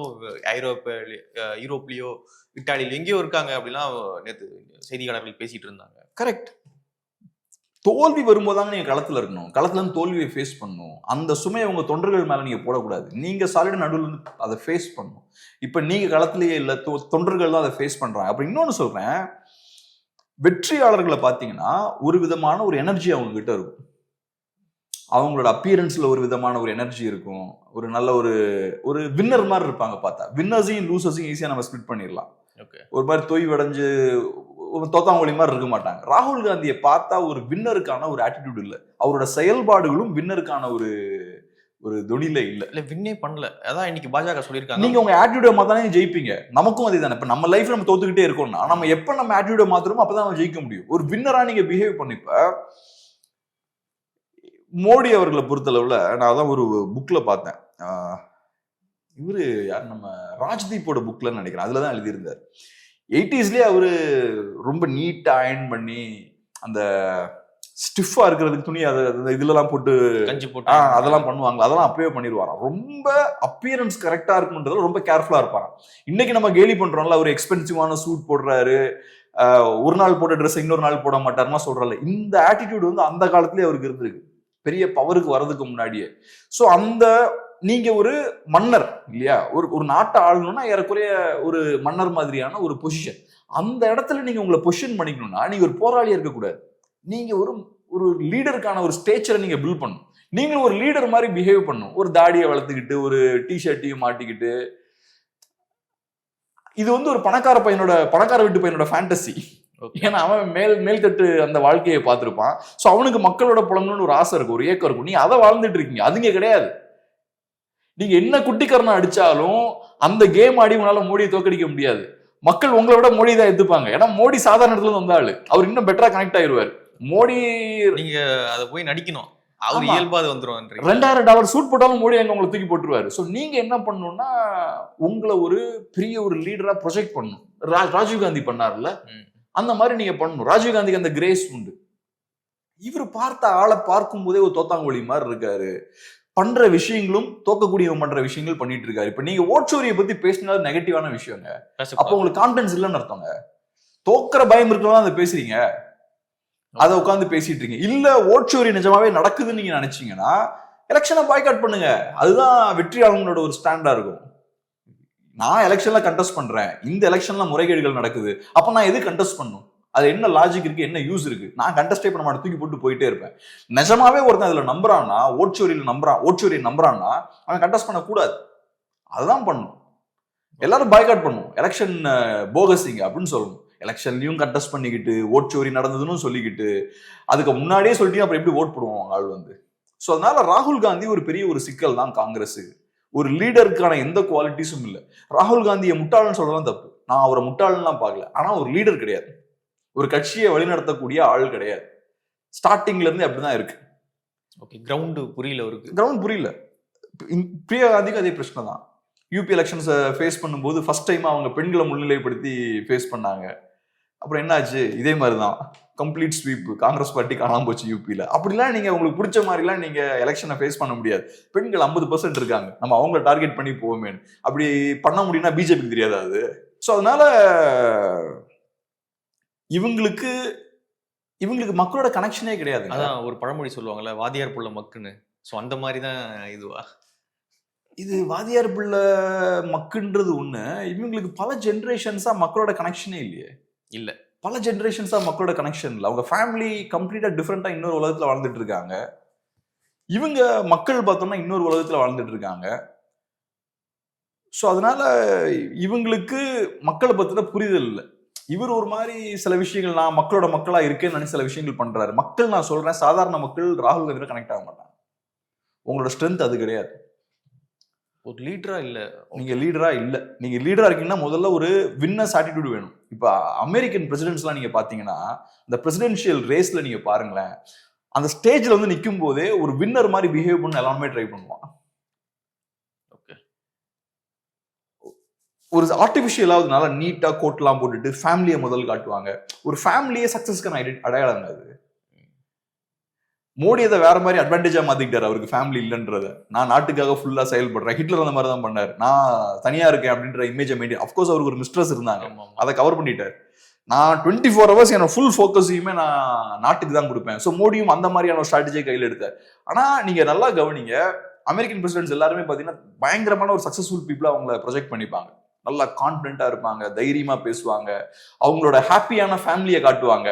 Speaker 2: யூரோப்லயோ இட்டாலியில எங்கேயோ இருக்காங்க அப்படிலாம் நேற்று செய்தியாளர்கள் பேசிட்டு இருந்தாங்க.
Speaker 1: கரெக்ட். தோல்வி வரும்போதாங்க நீங்க களத்துல இருக்கணும். களத்துல இருந்து தோல்வியை ஃபேஸ் பண்ணணும். அந்த சுமையை உங்க தொண்டர்கள் மேல நீங்க போடக்கூடாது. நீங்க சாலிட நடுவில் இருந்து அதை ஃபேஸ் பண்ணணும். இப்ப நீங்க களத்திலேயே இல்ல, தொண்டர்கள் தான் அதை ஃபேஸ் பண்றாங்க. அப்புறம் இன்னொன்னு சொல்றேன், வெற்றியாளர்களை பாத்தீங்கன்னா ஒரு விதமான ஒரு எனர்ஜி அவங்க கிட்ட இருக்கும். அவங்களோட அப்பியரன்ஸ்ல ஒரு விதமான ஒரு எனர்ஜி இருக்கும். ஒரு நல்ல ஒரு வின்னர் மாதிரி இருப்பாங்க. பார்த்தா வின்னர்ஸையும் லூசர்ஸையும் ஈஸியா நம்ம ஸ்பிளிட் பண்ணிடலாம். ஒரு மாதிரி தொய்வடைஞ்சு ஒரு தோத்தாங்கொழி மாதிரி இருக்க மாட்டாங்க. ராகுல் காந்தியை பார்த்தா ஒரு வின்னருக்கான ஒரு ஆட்டிடியூட் இல்லை. அவரோட செயல்பாடுகளும் வின்னருக்கான ஒரு தொழில இல்ல
Speaker 2: வின்னே பண்ணல. அதான் இன்னைக்கு பாஜக சொல்லியிருக்காங்க,
Speaker 1: நீங்க உங்க ஆட்டிடியூட மாத்தானே ஜெயிப்பீங்க. நமக்கும் அதே தானே. இப்ப நம்ம லைஃப்ல நம்ம தோத்துக்கிட்டே இருக்கோம்னா நம்ம எப்ப நம்ம ஆட்டிடியூட மாத்துறோமோ அப்பதான் நம்ம ஜெயிக்க முடியும். ஒரு வின்னரா நீங்க பிஹேவ் பண்ணிப்ப மோடி அவர்களை பொறுத்தளவுல நான் அதான் ஒரு புக்ல பார்த்தேன். இவரு யார், நம்ம ராஜ்தீப்போட புக்ல நினைக்கிறேன், அதுலதான் எழுதியிருந்தார். 80ஸ்லயே அவரு ரொம்ப நீட்டா அயர்ன் பண்ணி அந்த ஸ்டிஃபா இருக்கிறதுக்கு துணி இதுலலாம் போட்டு அதெல்லாம் பண்ணுவாங்க. அதெல்லாம் அப்பவே பண்ணிடுவாராம். ரொம்ப அப்பியரன்ஸ் கரெக்டா இருக்குன்றதுல ரொம்ப கேர்ஃபுல்லா இருப்பாராம். இன்னைக்கு நம்ம கேலி பண்றோம்ல, அவர் எக்ஸ்பென்சிவான சூட் போடுறாரு, ஒரு நாள் போட்ட ட்ரெஸ் இன்னொரு நாள் போட மாட்டாருமா சொல்றாரு. இந்த ஆட்டிடியூட் வந்து அந்த காலத்திலேயே அவருக்கு இருந்திருக்கு, பெரிய பவருக்கு வர்றதுக்கு முன்னாடியே. ஸோ அந்த நீங்க ஒரு மன்னர் இல்லையா, ஒரு நாட்டை ஆளணும்னா ஏறக்குறைய ஒரு மன்னர் மாதிரியான ஒரு பொசிஷன். அந்த இடத்துல நீங்க உங்களை பொசிஷன் பண்ணிக்கணும்னா நீங்க ஒரு போராளியா இருக்கக்கூடாது. நீங்க ஒரு லீடருக்கான ஒரு ஸ்டேச்சரை நீங்க பில்ட் பண்ணணும். நீங்களும் ஒரு லீடர் மாதிரி பிஹேவ் பண்ணணும். ஒரு தாடியை வளர்த்துக்கிட்டு ஒரு டிஷர்ட்டையும் மாட்டிக்கிட்டு. இது வந்து ஒரு பணக்கார வீட்டு பையனோட ஃபேண்டசி. ஏன்னா அவன் மேல்தட்டு அந்த வாழ்க்கையை பார்த்திருப்பான். ஸோ அவனுக்கு மக்களோட புலங்கணும்னு ஒரு ஆசை இருக்கும், ஒரு ஏக்கம் இருக்கும். நீங்க அதை வாழ்ந்துட்டு இருக்கீங்க, அதுங்க கிடையாது. நீங்க என்ன குட்டிக்கரணம் அடிச்சாலும் அந்த கேம் ஆடி உங்களால மோடியை தோக்கடிக்க முடியாது. மக்கள் உங்களை விட மோடி தான் எடுத்துப்பாங்க. ஏன்னா மோடி சாதாரண இடத்துல வந்தாள், அவர் இன்னும் பெட்டரா கனெக்ட் ஆயிடுவார். மோடி
Speaker 2: நீங்க அதை போய் நடிக்கணும், அவர் இயல்பாது வந்துரும்.
Speaker 1: $2000 சூட் போட்டாலும் மோடி அங்க உங்களை தூக்கி போட்டுருவாரு. ஸோ நீங்க என்ன பண்ணணும்னா உங்களை ஒரு பெரிய ஒரு லீடரா ப்ரொஜெக்ட் பண்ணணும். ராஜீவ்காந்தி பண்ணார்ல, அந்த மாதிரி நீங்க பண்ணணும். ராஜீவ்காந்திக்கு அந்த கிரேஸ் உண்டு. இவர் பார்த்த ஆளை பார்க்கும் போதே ஒரு தோத்தாங்கோழி மாதிரி இருக்காரு. பண்ற விஷயங்களும் தோக்கக்கூடியவன் பண்ற விஷயங்கள் பண்ணிட்டு இருக்காரு. இப்ப நீங்க ஓட்சோரியை பத்தி பேசினாலும் நெகட்டிவான விஷயங்க. அப்ப உங்களுக்கு கான்பிடன்ஸ் இல்லைன்னு அர்த்தங்க. தோக்குற பயம் இருக்கலாம் அதை பேசுறீங்க, அதை உட்காந்து பேசிட்டு இருக்கீங்க. இல்ல ஓட்சோரி நிஜமாவே நடக்குதுன்னு நீங்க நினைச்சீங்கன்னா எலெக்ஷனை பாய்காட் பண்ணுங்க. அதுதான் வெற்றியாளங்களோட ஒரு ஸ்டாண்டா இருக்கும். நான் எலெக்ஷன்ல கண்டெஸ்ட் பண்றேன், இந்த எலெக்ஷன்ல முறைகேடுகள் நடக்குது, அப்ப நான் எது கண்டெஸ்ட் பண்ணும்? அது என்ன லாஜிக் இருக்கு, என்ன யூஸ் இருக்கு? நான் கண்டெஸ்டே பண்ண மாட்டேன், தூக்கி போட்டு போயிட்டே இருப்பேன். நிஜமாவே ஒருத்தன் அதுல நம்புறான்னா, ஓட்சோரியை நம்புறான்னா அவன் கண்டெஸ்ட் பண்ண கூடாது. அதுதான் பண்ணணும். எல்லாரும் பாய்காட் பண்ணும். எலெக்ஷன் போகஸிங்க அப்படின்னு சொல்லணும். எலெக்ஷன்லயும் கண்டெஸ்ட் பண்ணிக்கிட்டு ஓட்சோரி நடந்ததுன்னு சொல்லிக்கிட்டு அதுக்கு முன்னாடியே சொல்லிட்டு அப்புறம் எப்படி ஓட் போடுவாங்க ஆள் வந்து. ஸோ அதனால ராகுல் காந்தி ஒரு பெரிய ஒரு சிக்கல் தான் காங்கிரஸுக்கு. ஒரு லீடருக்கான எந்த குவாலிட்டிஸும் இல்லை. ராகுல் காந்தியை முட்டாள்னு சொல்லலாம் தப்பு, நான் அவரை முட்டாள்லாம் பார்க்கல. ஆனா ஒரு லீடர் கிடையாது, ஒரு கட்சியை வழிநடத்தக்கூடிய ஆள் கிடையாது. ஸ்டார்டிங்ல இருந்து அப்படிதான் இருக்கு.
Speaker 2: கிரவுண்ட் புரியல,
Speaker 1: கிரவுண்ட் புரியல. பிரியா காந்திக்கு அதே பிரச்சனை தான். யூபி எலெக்ஷன்ஸை ஃபேஸ் பண்ணும்போது ஃபர்ஸ்ட் டைம் அவங்க பெண்களை முன்னிலைப்படுத்தி ஃபேஸ் பண்ணாங்க. அப்புறம் என்னாச்சு, இதே மாதிரிதான் கம்ப்ளீட் ஸ்வீப், காங்கிரஸ் பார்ட்டி காணாம போச்சு யூபியில. அப்படிலாம் நீங்க உங்களுக்கு பிடிச்ச மாதிரிலாம் நீங்க எலெக்ஷனை ஃபேஸ் பண்ண முடியாது. பெண்கள் 50% இருக்காங்க, நம்ம அவங்கள டார்கெட் பண்ணி போவோமே. அப்படி பண்ண முடியும்னா பிஜேபிக்கு தெரியாது அது. ஸோ அதனால இவங்களுக்கு மக்களோட கனெக்ஷனே கிடையாது.
Speaker 2: அதான் ஒரு பழமொழி சொல்லுவாங்கல்ல, வாதியார் புள்ள மக்குன்னு. ஸோ அந்த மாதிரி தான் இதுவா?
Speaker 1: இது வாதியார் புள்ள மக்குன்றது ஒண்ணு. இவங்களுக்கு பல ஜென்ரேஷன்ஸா மக்களோட கனெக்ஷனே இல்லையே.
Speaker 2: இல்ல,
Speaker 1: பல ஜென்ரேஷன்ஸா மக்களோட கனெக்ஷன் இல்லை. அவங்க ஃபேமிலி கம்ப்ளீட்டா டிஃப்ரெண்டா இன்னொரு உலகத்துல வாழ்ந்துட்டு இருக்காங்க. இவங்க மக்கள் பார்த்தோம்னா இன்னொரு உலகத்துல வாழ்ந்துட்டு இருக்காங்க. ஸோ அதனால இவங்களுக்கு மக்களை பத்தின புரிதல் இல்லை. இவர் ஒரு மாதிரி சில விஷயங்கள், நான் மக்களோட மக்களா இருக்கேன்னு நினைச்சு சில விஷயங்கள் பண்றாரு. மக்கள், நான் சொல்றேன், சாதாரண மக்கள் ராகுல் காந்தியோட கனெக்ட் ஆக மாட்டாங்க. உங்களோட ஸ்ட்ரென்த் அது கிடையாது.
Speaker 2: ஒரு லீடரா இல்ல.
Speaker 1: நீங்க லீடரா இல்ல. நீங்க லீடரா இருக்கீங்கன்னா முதல்ல ஒரு வின்னர்ஸ் ஆட்டிடியூட் வேணும். இப்ப அமெரிக்கன் பிரசிடென்ட்ஸ்லாம் நீங்க பாத்தீங்கன்னா, இந்த பிரசிடென்ஷியல் ரேஸ்ல நீங்க பாருங்களேன், அந்த ஸ்டேஜ்ல வந்து நிக்கும் போதே ஒரு வின்னர் மாதிரி பிஹேவ் பண்ண எல்லாமே ட்ரை பண்ணுவான். ஒரு ஆர்டிபிஷியலாவது நல்லா நீட்டா கோட்லாம் போட்டுட்டு ஃபேமிலியை முதல் காட்டுவாங்க. ஒரு ஃபேமிலியே சக்சஸ்க்கான அடையாளம் அது. மோடி அதை வேற மாதிரி அட்வான்டேஜா மாத்திக்கிட்டாரு. அவருக்கு ஃபேமிலி இல்லைன்றத, நான் நாட்டுக்காக ஃபுல்லா செயல்படுறேன், ஹிட்லர் அந்த மாதிரி தான் பண்ணாரு, நான் தனியா இருக்கேன் அப்படின்ற இமேஜை மெயின்டைன். அஃப்கோர்ஸ் அவருக்கு ஒரு மிஸ்ட்ரஸ் இருந்தாங்க, அதை கவர் பண்ணிட்டாரு. நான் 24 hours என்னோட ஃபுல் ஃபோக்கஸையுமே நான் நாட்டுக்கு தான் கொடுப்பேன். ஸோ மோடியும் அந்த மாதிரியான ஸ்ட்ராட்டஜியை கையில் எடுத்தார். ஆனா நீங்க நல்லா கவனிங்க, அமெரிக்கன் பிரசிடென்ட்ஸ் எல்லாருமே பாத்தீங்கன்னா பயங்கரமான ஒரு சக்சஸ்ஃபுல் பீப்புளா அவங்கள ப்ரொஜெக்ட் பண்ணிப்பாங்க. நல்லா கான்பிடென்ட்டா இருப்பாங்க, தைரியமா பேசுவாங்க, அவங்களோட ஹாப்பியான ஃபேமிலியை காட்டுவாங்க.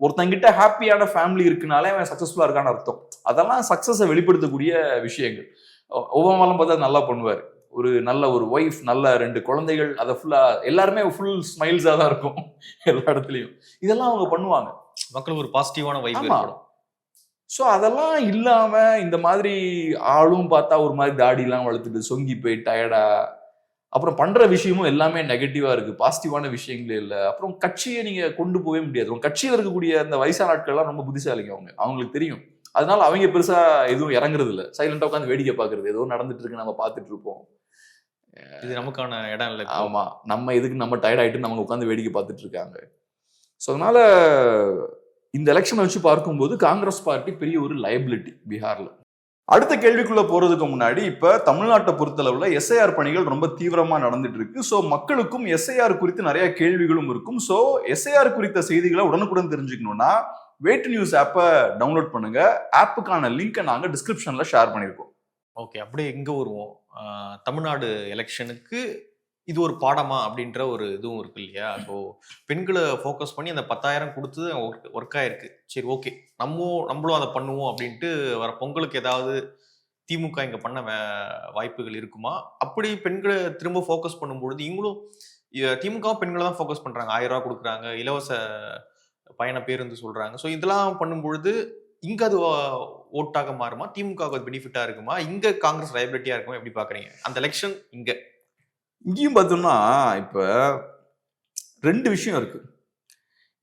Speaker 1: ஒருத்தங்கிட்ட ஹாப்பியான ஃபேமிலி இருக்குனாலே அவன் சக்சஸ்ஃபுல்லா இருக்கான்னு அர்த்தம். அதெல்லாம் சக்சஸை வெளிப்படுத்தக்கூடிய விஷயங்கள். ஒபாமாலாம் பார்த்தா நல்லா பண்ணுவார். ஒரு நல்ல ஒரு ஒய்ஃப், நல்ல 2 குழந்தைகள், அதை ஃபுல்லா எல்லாருமே ஃபுல் ஸ்மைல்ஸா தான் இருக்கும் எல்லா இடத்துலயும். இதெல்லாம் அவங்க பண்ணுவாங்க.
Speaker 2: மக்களுக்கு ஒரு பாசிட்டிவான வைப் ஏற்படும்.
Speaker 1: ஸோ அதெல்லாம் இல்லாம இந்த மாதிரி ஆளும் பார்த்தா ஒரு மாதிரி தாடிலாம் வளர்த்துட்டு சொங்கி போய் டயர்டா, அப்புறம் பண்ற விஷயமும் எல்லாமே நெகட்டிவா இருக்கு, பாசிட்டிவான விஷயங்களே இல்லை. அப்புறம் கட்சியை நீங்க கொண்டு போகவே முடியாது. உங்க கட்சியில் இருக்கக்கூடிய அந்த வயசான ஆட்கள்லாம் ரொம்ப புத்திசாலிங்க, அவங்களுக்கு தெரியும். அதனால அவங்க பெருசா எதுவும் இறங்குறது இல்லை, சைலண்டா உட்காந்து வேடிக்கை பாக்குறது, ஏதோ நடந்துட்டு இருக்கு நம்ம பார்த்துட்டு இருப்போம்.
Speaker 2: இது நமக்கான இடம் இல்லை.
Speaker 1: ஆமா, நம்ம எதுக்கு நம்ம டயர்ட் ஆயிட்டு நம்ம உட்காந்து வேடிக்கை பார்த்துட்டு இருக்காங்க. ஸோ அதனால இந்த எலெக்ஷனை வச்சு பார்க்கும்போது காங்கிரஸ் பார்ட்டி பெரிய ஒரு லயபிலிட்டி பீகார்ல. அடுத்த கேள்விக்குள்ள போறதுக்கு முன்னாடி, இப்ப தமிழ்நாட்டை பொறுத்தளவுல எஸ்ஐஆர் பணிகள் ரொம்ப தீவிரமா நடந்துட்டு இருக்கு. ஸோ மக்களுக்கும் எஸ்ஐஆர் குறித்து நிறைய கேள்விகளும் இருக்கும். ஸோ எஸ்ஐஆர் குறித்த செய்திகளை உடனுக்குடன் தெரிஞ்சுக்கணும்னா வேட் நியூஸ் ஆப்பை டவுன்லோட் பண்ணுங்க. ஆப்புக்கான லிங்கை நாங்க டிஸ்கிரிப்ஷன்ல ஷேர் பண்ணியிருக்கோம்.
Speaker 2: ஓகே, அப்படியே எங்க வருவோம். தமிழ்நாடு எலெக்ஷனுக்கு இது ஒரு பாடமா அப்படின்ற ஒரு இதுவும் இருக்கு இல்லையா? ஸோ பெண்களை ஃபோக்கஸ் பண்ணி அந்த 10,000 கொடுத்து ஒர்க் ஆயிருக்கு. சரி, ஓகே, நம்மளும் அதை பண்ணுவோம் அப்படின்ட்டு வர பொங்கலுக்கு ஏதாவது திமுக இங்க பண்ண வாய்ப்புகள் இருக்குமா? அப்படி பெண்களை திரும்ப ஃபோக்கஸ் பண்ணும்பொழுது இவங்களும் திமுகவும் பெண்களை தான் ஃபோக்கஸ் பண்றாங்க. 1000 ரூபா கொடுக்குறாங்க, இலவச பயண பேருந்து சொல்றாங்க. ஸோ இதெல்லாம் பண்ணும்பொழுது இங்க அது ஓட்டாக மாறுமா? திமுக அது பெனிஃபிட்டா இருக்குமா? இங்க காங்கிரஸ் லைபிலிட்டியா இருக்குமா? எப்படி பாக்குறீங்க அந்த எலெக்ஷன்?
Speaker 1: இங்கேயும் பார்த்தோம்னா இப்ப 2 விஷயம் இருக்கு.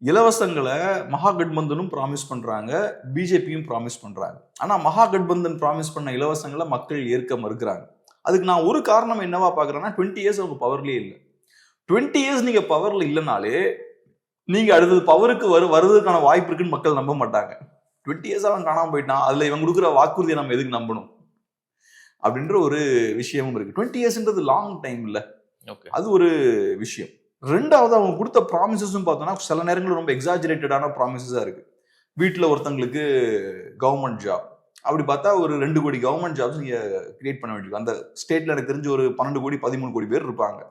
Speaker 1: இலவசங்களை மகாகட்பந்தனும் ப்ராமிஸ் பண்றாங்க, பிஜேபியும் ப்ராமிஸ் பண்றாங்க. ஆனா மகாகட்பந்தன் ப்ராமிஸ் பண்ண இலவசங்களை மக்கள் ஏற்க மறுக்கிறாங்க. அதுக்கு நான் ஒரு காரணம் என்னவா பாக்குறேன்னா, 20 years அவங்க பவர்லயே இல்லை. 20 years நீங்க பவர்ல இல்லைனாலே நீங்க அடுத்தது பவருக்கு வருவதற்கான வாய்ப்பு இருக்குன்னு மக்கள் நம்ப மாட்டாங்க. 20 years அவன் காணாம போயிட்டான், அதுல இவங்க கொடுக்குற வாக்குறுதியை நம்ம எதுக்கு நம்பணும் அப்படின்ற ஒரு விஷயமும் இருக்கு. 20 yearsன்றது லாங் டைம் இல்ல, அது ஒரு விஷயம். ரெண்டாவது, அவங்க கொடுத்த ப்ராமிசஸும் பார்த்தோம்னா சில நேரங்களில் ரொம்ப எக்ஸாஜரேட்டடான ப்ராமிசஸா இருக்கு. வீட்டில் ஒருத்தங்களுக்கு கவர்மெண்ட் ஜாப், அப்படி பார்த்தா ஒரு 2 கோடி கவர்மெண்ட் ஜாப்ஸ் நீங்க கிரியேட் பண்ண வேண்டியது. அந்த ஸ்டேட்ல எனக்கு தெரிஞ்ச ஒரு 12 கோடி 13 கோடி பேர் இருப்பாங்க.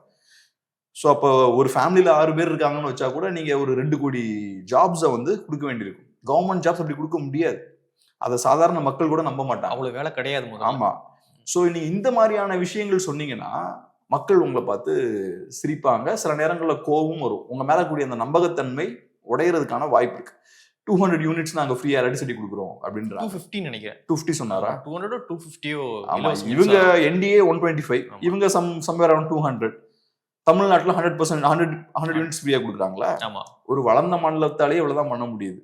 Speaker 1: ஸோ அப்போ ஒரு ஃபேமிலியில 6 பேர் இருக்காங்கன்னு வச்சா கூட நீங்க ஒரு 2 கோடி ஜாப்ஸை வந்து கொடுக்க வேண்டியிருக்கும். கவர்மெண்ட் ஜாப்ஸ் அப்படி கொடுக்க முடியாது, அதை சாதாரண மக்கள் கூட நம்ப மாட்டாங்க,
Speaker 2: அவ்வளவு வேலை கிடையாது.
Speaker 1: ஆமா. ஸோ நீங்க இந்த மாதிரியான விஷயங்கள் சொன்னீங்கன்னா மக்கள் உங்களை பார்த்து சிரிப்பாங்க. சில நேரங்களில் கோபமும் வரும். உங்க மேல கூடிய அந்த நம்பகத்தன்மை உடையறதுக்கான வாய்ப்பு இருக்கு. 200 யூனிட்ஸ் நாங்க ஃப்ரீயா எலக்ட்ரிசிட்டி கொடுக்குறோம் அப்படின்ற
Speaker 2: 250 நினைக்கிறேன்.
Speaker 1: 250 சொன்னாரா?
Speaker 2: 200 250.
Speaker 1: இவங்க NDA 125, இவங்க சம்வேர் அரௌண்ட் 200. தமிழ்நாட்டில் 100% 100 யூனிட்ஸ் ஃப்ரீயா கொடுக்குறாங்களா? ஒரு வளர்ந்த மாநிலத்தாலே இவ்வளவுதான் பண்ண முடியுது.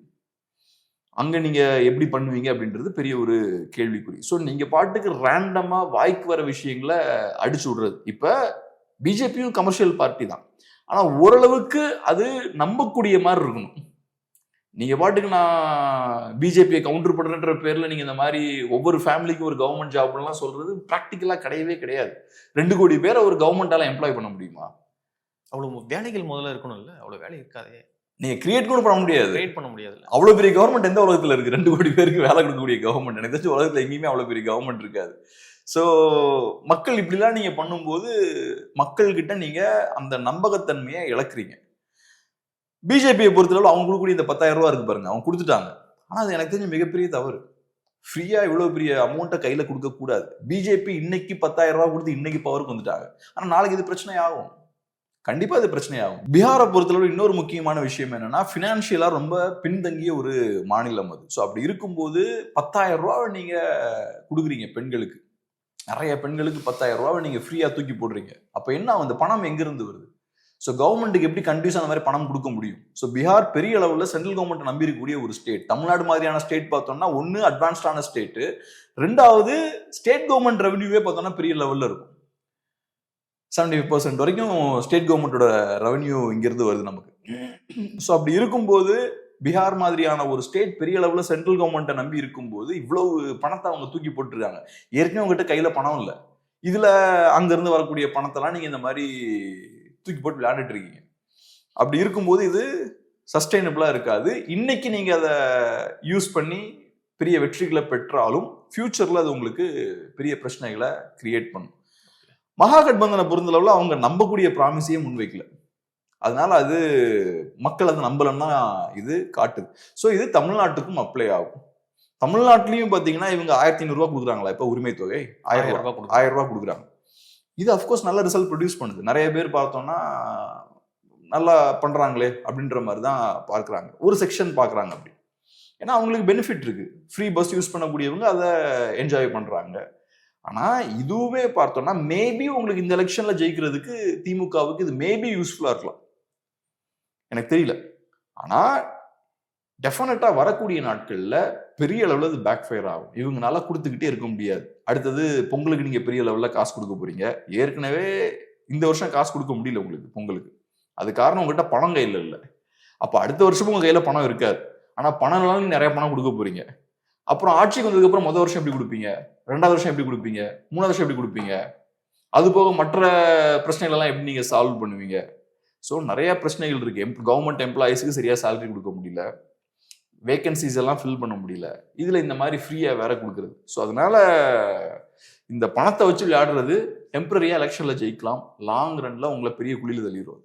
Speaker 1: அங்க நீங்க எப்படி பண்ணுவீங்க அப்படின்றது பெரிய ஒரு கேள்விக்குறி. ஸோ நீங்க பாட்டுக்கு ரேண்டமா வாய்க்கு வர விஷயங்களை அடிச்சு விடுறது. இப்ப பிஜேபியும் கமர்ஷியல் பார்ட்டி தான், ஆனா ஓரளவுக்கு அது நம்பக்கூடிய மாதிரி இருக்கணும். நீங்க பாட்டுக்கு நான் பிஜேபியை கவுண்டர் பண்றன்ற பேர்ல நீங்க இந்த மாதிரி ஒவ்வொரு ஃபேமிலிக்கும் ஒரு கவர்மெண்ட் ஜாப் எல்லாம் சொல்றது பிராக்டிக்கலா கிடையவே கிடையாது. 2 கோடி பேரை ஒரு கவர்மெண்டால எம்ப்ளாய் பண்ண முடியுமா?
Speaker 2: அவ்வளவு வேலைகள் முதல்ல இருக்கணும்ல, அவ்வளவு வேலை இருக்காதே.
Speaker 1: நீங்க கிரியேட் கூட பண்ண முடியாது. அவ்வளவு பெரிய கவர்மெண்ட் எந்த உலகத்துல இருக்கு? 2 கோடி பேருக்கு வேலை கொடுக்கக்கூடிய கவர்மெண்ட் எனக்கு தெரிஞ்ச உலகத்துல எங்கேயுமே அவ்வளவு பெரிய கவர்மெண்ட் இருக்காது. ஸோ மக்கள் இப்படிலாம் நீங்க பண்ணும்போது மக்கள் கிட்ட நீங்க அந்த நம்பகத்தன்மையை இழக்கிறீங்க. பிஜேபியை பொறுத்தளவு அவங்க கொடுக்கக்கூடிய இந்த 10,000 ரூபா இருக்கு பாருங்க, அவங்க கொடுத்துட்டாங்க. ஆனா அது எனக்கு தெரிஞ்ச மிகப்பெரிய தவறு. ஃப்ரீயா இவ்வளவு பெரிய அமௌண்ட்டை கையில கொடுக்க கூடாது. பிஜேபி இன்னைக்கு 10,000 ரூபா கொடுத்து இன்னைக்கு பவருக்கு வந்துட்டாங்க, ஆனா நாளைக்கு இது பிரச்சனை ஆகும். கண்டிப்பா அது பிரச்சனையாகும். பீகாரை பொறுத்தளவு இன்னொரு முக்கியமான விஷயம் என்னன்னா, பினான்சியலா ரொம்ப பின்தங்கிய ஒரு மாநிலம் அது. ஸோ அப்படி இருக்கும்போது 10,000 ரூபாவை நீங்க கொடுக்குறீங்க பெண்களுக்கு. நிறைய பெண்களுக்கு 10,000 ரூபாவை நீங்க ஃப்ரீயா தூக்கி போடுறீங்க. அப்ப என்ன அந்த பணம் எங்கிருந்து வருது? ஸோ கவர்மெண்ட்டுக்கு எப்படி கண்டினியூஸா அந்த மாதிரி பணம் கொடுக்க முடியும்? ஸோ பீகார் பெரிய அளவில் சென்ட்ரல் கவர்மெண்ட் நம்பி இருக்கக்கூடிய ஒரு ஸ்டேட். தமிழ்நாடு மாதிரியான ஸ்டேட் பார்த்தோம்னா ஒன்று அட்வான்ஸ்டான ஸ்டேட்டு, ரெண்டாவது ஸ்டேட் கவர்மெண்ட் ரெவன்யூவே பார்த்தோம்னா பெரிய லெவலில் இருக்கும். 75% வரைக்கும் ஸ்டேட் கவர்மெண்டோட ரெவன்யூ இங்கிருந்து வருது நமக்கு. ஸோ அப்படி இருக்கும்போது பீகார் மாதிரியான ஒரு ஸ்டேட் பெரிய அளவில் சென்ட்ரல் கவர்மெண்ட்டை நம்பி இருக்கும்போது இவ்வளவு பணத்தை அவங்க தூக்கி போட்டுருக்காங்க. ஏற்கனவே உங்ககிட்ட கையில பணம் இல்லை, இதுல அங்கிருந்து வரக்கூடிய பணத்தெல்லாம் நீங்க இந்த மாதிரி தூக்கி போட்டு விளையாண்டுட்டு இருக்கீங்க. அப்படி இருக்கும்போது இது சஸ்டைனபிளா இருக்காது. இன்னைக்கு நீங்க அதை யூஸ் பண்ணி பெரிய வெற்றிகளை பெற்றாலும் ஃபியூச்சர்ல அது உங்களுக்கு பெரிய பிரச்சனைகளை கிரியேட் பண்ணும். மகாகட்பந்தனை பொறுத்தளவுல அவங்க நம்பக்கூடிய ப்ராமிஸையே முன்வைக்கல, அதனால அது மக்கள் அதை நம்பலன்னா இது காட்டுது. ஸோ இது தமிழ்நாட்டுக்கும் அப்ளை ஆகும். தமிழ்நாட்டிலையும் பாத்தீங்கன்னா இவங்க 1,500 ரூபாய் கொடுக்குறாங்களா இப்ப உரிமை தொகை? 1,000 ரூபாய் கொடுக்குறாங்க. இது அஃப்கோர்ஸ் நல்ல ரிசல்ட் ப்ரொடியூஸ் பண்ணுது. நிறைய பேர் பார்த்தோம்னா நல்லா பண்றாங்களே அப்படின்ற மாதிரி தான் பார்க்குறாங்க, ஒரு செக்ஷன் பார்க்குறாங்க அப்படி. ஏன்னா அவங்களுக்கு பெனிஃபிட் இருக்கு, ஃப்ரீ பஸ் யூஸ் பண்ணக்கூடியவங்க அதை என்ஜாய் பண்றாங்க. ஆனா இதுவே பார்த்தோம்னா மேபி உங்களுக்கு இந்த எலெக்ஷன்ல ஜெயிக்கிறதுக்கு திமுகவுக்கு இது மேபி யூஸ்ஃபுல்லா இருக்கலாம், எனக்கு தெரியல. ஆனா டெஃபினட்டா வரக்கூடிய நாட்கள்ல பெரிய அளவுல இது பேக் ஃபயர் ஆகும். இவங்கனால கொடுத்துக்கிட்டே இருக்க முடியாது. அடுத்தது பொங்கலுக்கு நீங்க பெரிய லெவல்ல காசு கொடுக்க போறீங்க. ஏற்கனவே இந்த வருஷம் காசு கொடுக்க முடியல உங்களுக்கு பொங்கலுக்கு. அது காரணம் உங்ககிட்ட பணம் கையில இல்லை. அப்ப அடுத்த வருஷமும் உங்க கையில பணம் இருக்காது. ஆனா பணம் நீங்க நிறைய பணம் கொடுக்க போறீங்க. அப்புறம் ஆட்சிக்கு வந்ததுக்கு அப்புறம் முதல் வருஷம் எப்படி கொடுப்பீங்க, ரெண்டாவது வருஷம் எப்படி கொடுப்பீங்க, மூணாவது வருஷம் எப்படி கொடுப்பீங்க? அது போக மற்ற பிரச்சனைகள் எல்லாம் எப்படி நீங்க சால்வ் பண்ணுவீங்க? ஸோ நிறைய பிரச்சனைகள் இருக்கு. கவர்மெண்ட் எம்ப்ளாயிஸ்க்கு சரியா சேலரி கொடுக்க முடியல, வேகன்சிஸ் எல்லாம் ஃபில் பண்ண முடியல, இதுல இந்த மாதிரி ஃப்ரீயா வேற கொடுக்குறது. ஸோ அதனால இந்த பணத்தை வச்சு விளையாடுறது டெம்பரரியா எலெக்ஷன்ல ஜெயிக்கலாம், லாங் ரன்ல உங்களை பெரிய குழியில தள்ளிடுவது.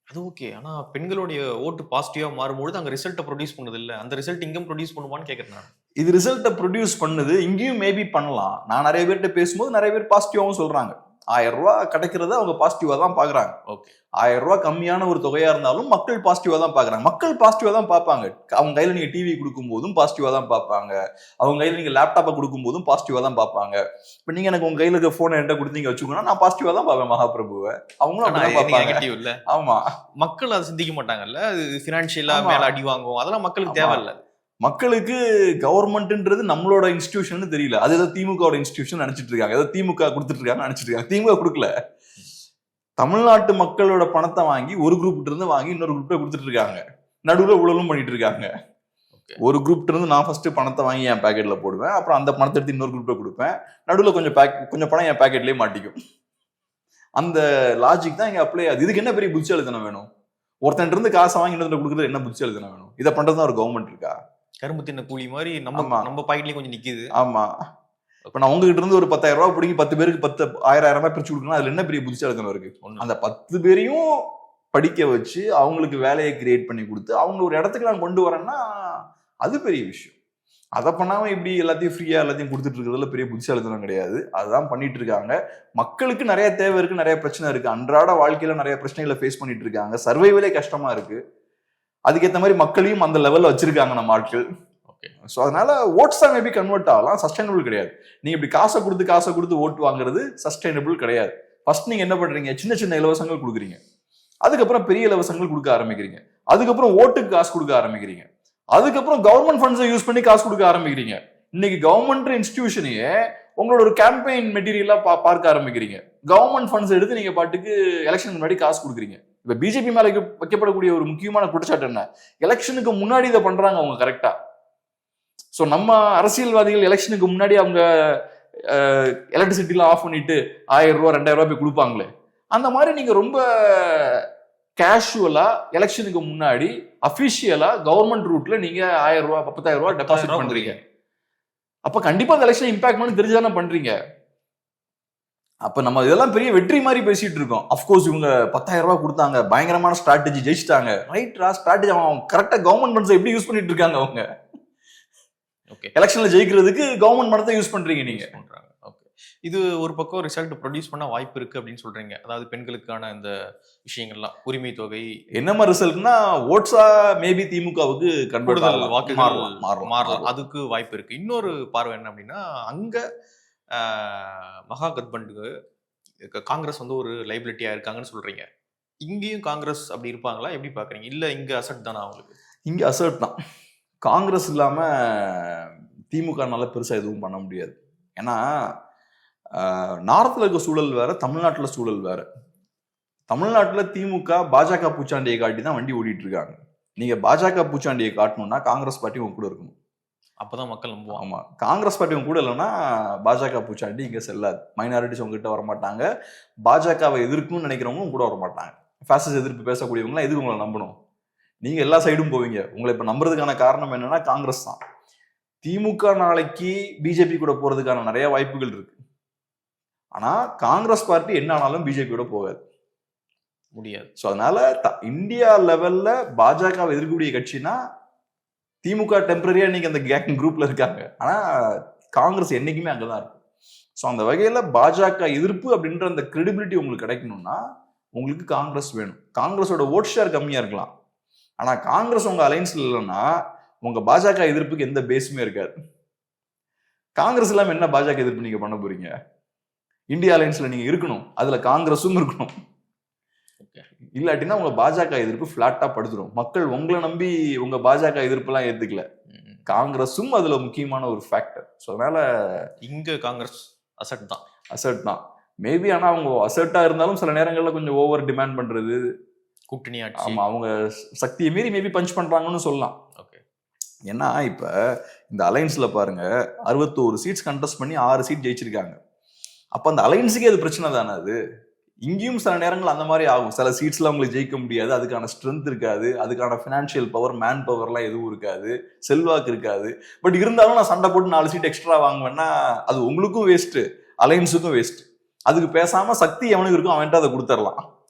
Speaker 2: அது ஓகே. ஆனா பெண்களுடைய ஓட்டு பாசிட்டிவா மாறும்போது அங்க ரிசல்ட்டை ப்ரொடியூஸ் பண்ணது இல்ல, அந்த ரிசல்ட் இங்கும் ப்ரொடியூஸ் பண்ணுவான்னு கேட்கறேன்.
Speaker 1: இது ரிசல்ட்டை ப்ரொடியூஸ் பண்ணுது, இங்கேயும் மேபி பண்ணலாம். நான் நிறைய பேர்கிட்ட பேசும்போது நிறைய பேர் பாசிட்டிவாவும் சொல்றாங்க. 1,000 ரூபாய் கிடைக்கிறத அவங்க பாசிட்டிவா தான் பாக்குறாங்க.
Speaker 2: ஓகே,
Speaker 1: 1,000 ரூபாய் கம்மியான ஒரு தொகையா இருந்தாலும் மக்கள் பாசிட்டிவா தான் பாக்குறாங்க. மக்கள் பாசிட்டிவா தான் பார்ப்பாங்க. அவங்க கையில நீங்க டிவி கொடுக்கும் போதும் பாசிட்டிவா தான் பார்ப்பாங்க, அவங்க கையில நீங்க லேப்டாப்பை கொடுக்கும் போதும் பாசிட்டிவா தான் பார்ப்பாங்க. இப்ப நீங்க எனக்கு உங்க கையில இருக்க போனை என்கிட்ட கொடுத்தீங்க வச்சுக்கோன்னா நான் பாசிட்டிவா தான் பார்ப்பேன் மகாபிரபுவை, அவங்களும். ஆமா,
Speaker 2: மக்கள் அதை சிந்திக்க மாட்டாங்கல்ல, அது பினான்சியலா மேல அடி வாங்கும், அதெல்லாம் மக்களுக்கு தேவையில்லை.
Speaker 1: மக்களுக்கு கவர்மெண்ட்ன்றது நம்மளோட இன்ஸ்டிடியூஷன் தெரியல, அது ஏதோ திமுக இன்ஸ்டிடியூஷன் நினைச்சிட்டு இருக்காங்க, ஏதோ திமுக கொடுத்துட்டு இருக்காங்க நினைச்சிட்டு இருக்காங்க. திமுக கொடுக்கல, தமிழ்நாட்டு மக்களோட பணத்தை வாங்கி ஒரு குரூப் இருந்து வாங்கி இன்னொரு குரூப் கொடுத்துட்டு இருக்காங்க, நடுவுல ஊழலும் பண்ணிட்டு இருக்காங்க. ஒரு குரூப் இருந்து நான் ஃபர்ஸ்ட் பணத்தை வாங்கி என் பேக்கெட்ல போடுவேன், அப்புறம் அந்த பணத்தை எடுத்து இன்னொரு குரூப்ல கொடுப்பேன், நடுவுல கொஞ்சம் பணம் என் பேக்கெட்லயே மாட்டிக்கும். அந்த லாஜிக் தான் இங்க அப்ளை ஆகுது. இதுக்கு என்ன பெரிய புத்திசாலித்தனம் வேணும்? ஒருத்தன் இருந்து காசை வாங்கி இன்னொரு கொடுக்குறது என்ன புத்திசாலித்தனம் வேணும்? இதை பண்றதுதான் ஒரு கவர்மெண்ட் இருக்கா?
Speaker 2: கரும்பு தின்ன கூலி மாதிரி நம்ம பாக்கெட்லயும் கொஞ்சம் நிக்குது.
Speaker 1: ஆமா, இப்ப நான் உங்ககிட்ட இருந்து ஒரு 10,000 ரூபாய் பிடிங்கி 10 பேருக்கு 10,000 ரூபாய் பிரிச்சு கொடுக்கணும், அதுல என்ன பெரிய புத்திசாலித்தனம் இருக்கு? அந்த 10 பேரையும் படிக்க வச்சு அவங்களுக்கு வேலையை கிரியேட் பண்ணி கொடுத்து அவங்க ஒரு இடத்துக்கு நான் கொண்டு வரேன்னா அது பெரிய விஷயம். அதை பண்ணாம இப்படி எல்லாத்தையும் ஃப்ரீயா எல்லாத்தையும் கொடுத்துட்டு இருக்கிறதுல பெரிய புத்திசாலித்தனம் கிடையாது. அதுதான் பண்ணிட்டு இருக்காங்க. மக்களுக்கு நிறைய தேவை இருக்கு, நிறைய பிரச்சனை இருக்கு, அன்றாட வாழ்க்கையில நிறைய பிரச்சனைகளை ஃபேஸ் பண்ணிட்டு இருக்காங்க, சர்வைவலே கஷ்டமா இருக்கு. அதுக்கேற்ற மாதிரி மக்களையும் அந்த லெவல்ல வச்சிருக்காங்க நம்ம ஆட்கள். ஸோ அதனால ஓட்ஸ் தான் மேபி கன்வெர்ட் ஆகலாம், சஸ்டைனபிள் கிடையாது. நீங்க இப்படி காசை கொடுத்து ஓட்டு வாங்குறது சஸ்டைனபிள் கிடையாது. ஃபர்ஸ்ட் நீங்க என்ன பண்றீங்க, சின்ன சின்ன இலவசங்கள் கொடுக்குறீங்க, அதுக்கப்புறம் பெரிய இலவசங்கள் கொடுக்க ஆரம்பிக்கிறீங்க, அதுக்கப்புறம் ஓட்டுக்கு காசு கொடுக்க ஆரம்பிக்கிறீங்க, அதுக்கப்புறம் கவர்மெண்ட் ஃபண்ட்ஸை யூஸ் பண்ணி காசு கொடுக்க ஆரம்பிக்கிறீங்க. இன்னைக்கு கவர்மெண்ட் இன்ஸ்டிடியூஷனையே உங்களோட ஒரு கேம்பெயின் மெட்டீரியலா பார்க்க ஆரம்பிக்கிறீங்க. கவர்மெண்ட் ஃபண்ட்ஸ் எடுத்து நீங்க பாட்டுக்கு எலெக்ஷன் முன்னாடி காசு கொடுக்குறீங்க. இப்ப பிஜேபி மேல வைக்கப்படக்கூடிய ஒரு முக்கியமான குற்றச்சாட்டு என்ன, எலெக்ஷனுக்கு முன்னாடி இதை பண்றாங்க அவங்க கரெக்டா. ஸோ நம்ம அரசியல்வாதிகள் எலெக்ஷனுக்கு முன்னாடி அவங்க எலக்ட்ரிசிட்டிலாம் ஆஃப் பண்ணிட்டு 1,000 ரூபாய் 2,000 ரூபாய் போய் கொடுப்பாங்களே, அந்த மாதிரி நீங்க ரொம்ப கேஷுவலா எலெக்ஷனுக்கு முன்னாடி அபிஷியலா கவர்மெண்ட் ரூட்ல நீங்க 1,000 ரூபாய் 10,000 ரூபாய் டெபாசிட் பண்றீங்க. அப்ப கண்டிப்பா அந்த எலெக்ஷன் இம்பாக்ட் பண்ணி தெரிஞ்சுதானே பண்றீங்க. அப்ப நம்ம இதெல்லாம் பெரிய வெற்றி மாதிரி பேசிட்டு இருக்கோம். அப்கோர்ஸ் இவங்க 10,000 ரூபாய் கொடுத்தாங்க, பயங்கரமான ஸ்ட்ராட்டஜி, ஜெயிச்சிட்டாங்க. ரைட்ரா, ஸ்ட்ராட்டஜி அவங்க கரெக்டா கவர்மெண்ட் ஃபண்ட்ஸ் எப்படி யூஸ் பண்ணிட்டு இருக்காங்க அவங்க. எலெக்ஷன்ல ஜெயிக்கிறதுக்கு கவர்மெண்ட் பணத்தை யூஸ் பண்றீங்க நீங்க.
Speaker 2: இது ஒரு பக்கம் ரிசல்ட் ப்ரொடியூஸ் பண்ண வாய்ப்பு இருக்கு அப்படின்னு சொல்றீங்க. அதாவது பெண்களுக்கான இந்த விஷயங்கள்லாம் உரிமை தொகை,
Speaker 1: என்ன மாதிரி ரிசல்ட்னா ஓட்ஸா மேபி திமுகவுக்கு கன்வெர்ட்
Speaker 2: கூடுதல்
Speaker 1: ஆகலாம்,
Speaker 2: வாக்குகள்
Speaker 1: மாறலாம்.
Speaker 2: மாறலாம். அதுக்கு வாய்ப்பு இருக்கு. இன்னொரு பார்வை என்ன அப்படின்னா, அங்க மகாகத்பண்டுக்கு காங்கிரஸ் வந்து ஒரு லைபிலிட்டியா இருக்காங்கன்னு சொல்றீங்க. இங்கேயும் காங்கிரஸ் அப்படி இருப்பாங்களா? எப்படி பாக்குறீங்க? இல்ல இங்க அசட் தானா அவங்களுக்கு?
Speaker 1: இங்க அசர்ட் தான். காங்கிரஸ் இல்லாம திமுகனால பெருசா எதுவும் பண்ண முடியாது. ஏன்னா நார்த்ல இருக்க சூழல் வேற, தமிழ்நாட்டுல சூழல் வேற. தமிழ்நாட்டுல திமுக பாஜக பூச்சாண்டியை காட்டி தான் வண்டி ஓடிட்டு இருக்காங்க. நீங்க பாஜக பூச்சாண்டியை காட்டணும்னா காங்கிரஸ் பார்ட்டி உங்க கூட இருக்கணும்.
Speaker 2: அப்பதான் மக்கள் நம்புவாங்க.
Speaker 1: ஆமா, காங்கிரஸ் பார்ட்டி உங்க கூட இல்லைன்னா பாஜக பூச்சாண்டி இங்க செல்லாது. மைனாரிட்டிஸ் உங்ககிட்ட வரமாட்டாங்க. பாஜகவை எதிர்க்கணும்னு நினைக்கிறவங்க உங்க கூட வரமாட்டாங்க. ஃபேசிஸ்ட் எதிர்ப்பு பேசக்கூடியவங்களாம் எதுக்கு உங்களை நம்பணும்? நீங்க எல்லா சைடும் போவீங்க. உங்களை இப்ப நம்புறதுக்கான காரணம் என்னன்னா காங்கிரஸ் தான். திமுக நாளைக்கு பிஜேபி கூட போறதுக்கான நிறைய வாய்ப்புகள் இருக்கு. ஆனா காங்கிரஸ் பார்ட்டி என்ன ஆனாலும் பிஜேபியோட போகாது,
Speaker 2: முடியாது.
Speaker 1: ஸோ அதனால இந்தியா லெவல்ல பாஜகவை எதிர்க்கக்கூடிய கட்சினா திமுக டெம்பரரியா இன்னைக்கு அந்த கேங் குரூப்ல இருக்காங்க. ஆனா காங்கிரஸ் என்னைக்குமே அங்கதான் இருக்கு. ஸோ அந்த வகையில பாஜக எதிர்ப்பு அப்படின்ற அந்த கிரெடிபிலிட்டி உங்களுக்கு கிடைக்கணும்னா உங்களுக்கு காங்கிரஸ் வேணும். காங்கிரஸோட ஓட் ஷேர் கம்மியா இருக்கலாம், ஆனா காங்கிரஸ் உங்க அலைன்ஸ்ல இல்லைன்னா உங்க பாஜக எதிர்ப்புக்கு எந்த பேஸுமே இருக்காது. காங்கிரஸ் இல்லாம என்ன பாஜக எதிர்ப்பு நீங்க பண்ண போறீங்க? இந்தியா அலைன்ஸ்ல நீங்க இருக்கணும், அதுல காங்கிரஸும் இருக்கணும். இல்லாட்டினா உங்க பாஜக எதிர்ப்பு பிளாட்டா படுத்துரும். மக்கள் உங்களை நம்பி உங்க பாஜக எதிர்ப்பு எல்லாம் ஏத்துக்கல, காங்கிரஸும் அதுல முக்கியமான ஒரு ஃபேக்டர். ஸோ அதனால
Speaker 2: இங்க காங்கிரஸ் அசட் தான்.
Speaker 1: அசட் தான் மேபி. ஆனா அவங்க அசட்டா இருந்தாலும் சில நேரங்கள்ல கொஞ்சம் ஓவர் டிமாண்ட் பண்றது,
Speaker 2: கூட்டணி ஆட்சி.
Speaker 1: ஆமா, அவங்க சக்தியை மீறி மேபி பஞ்ச் பண்றாங்கன்னு சொல்லலாம். ஏன்னா இப்ப இந்த அலைன்ஸ்ல பாருங்க 61 சீட்ஸ் கண்டெஸ்ட் பண்ணி 6 சீட் ஜெயிச்சிருக்காங்க. அப்ப அந்த அலைன்ஸுக்கே அது பிரச்சனை தானே. அது இங்கேயும் சில நேரங்கள் அந்த மாதிரி ஆகும். சில சீட்ஸ்ல அவங்களுக்கு ஜெயிக்க முடியாது, அதுக்கான ஸ்ட்ரென்த் இருக்காது, அதுக்கான பினான்சியல் பவர், மேன் பவர்லாம் எதுவும் இருக்காது, செல்வாக்கு இருக்காது. பட் இருந்தாலும் நான் சண்டை போட்டு 4 சீட் எக்ஸ்ட்ரா வாங்குவேன்னா அது உங்களுக்கும் வேஸ்ட், அலைன்ஸுக்கும் வேஸ்ட். அதுக்கு பேசாம சக்தி எவனுக்கு இருக்கும் அவன்ட்டு அதை கொடுத்துடலாம்.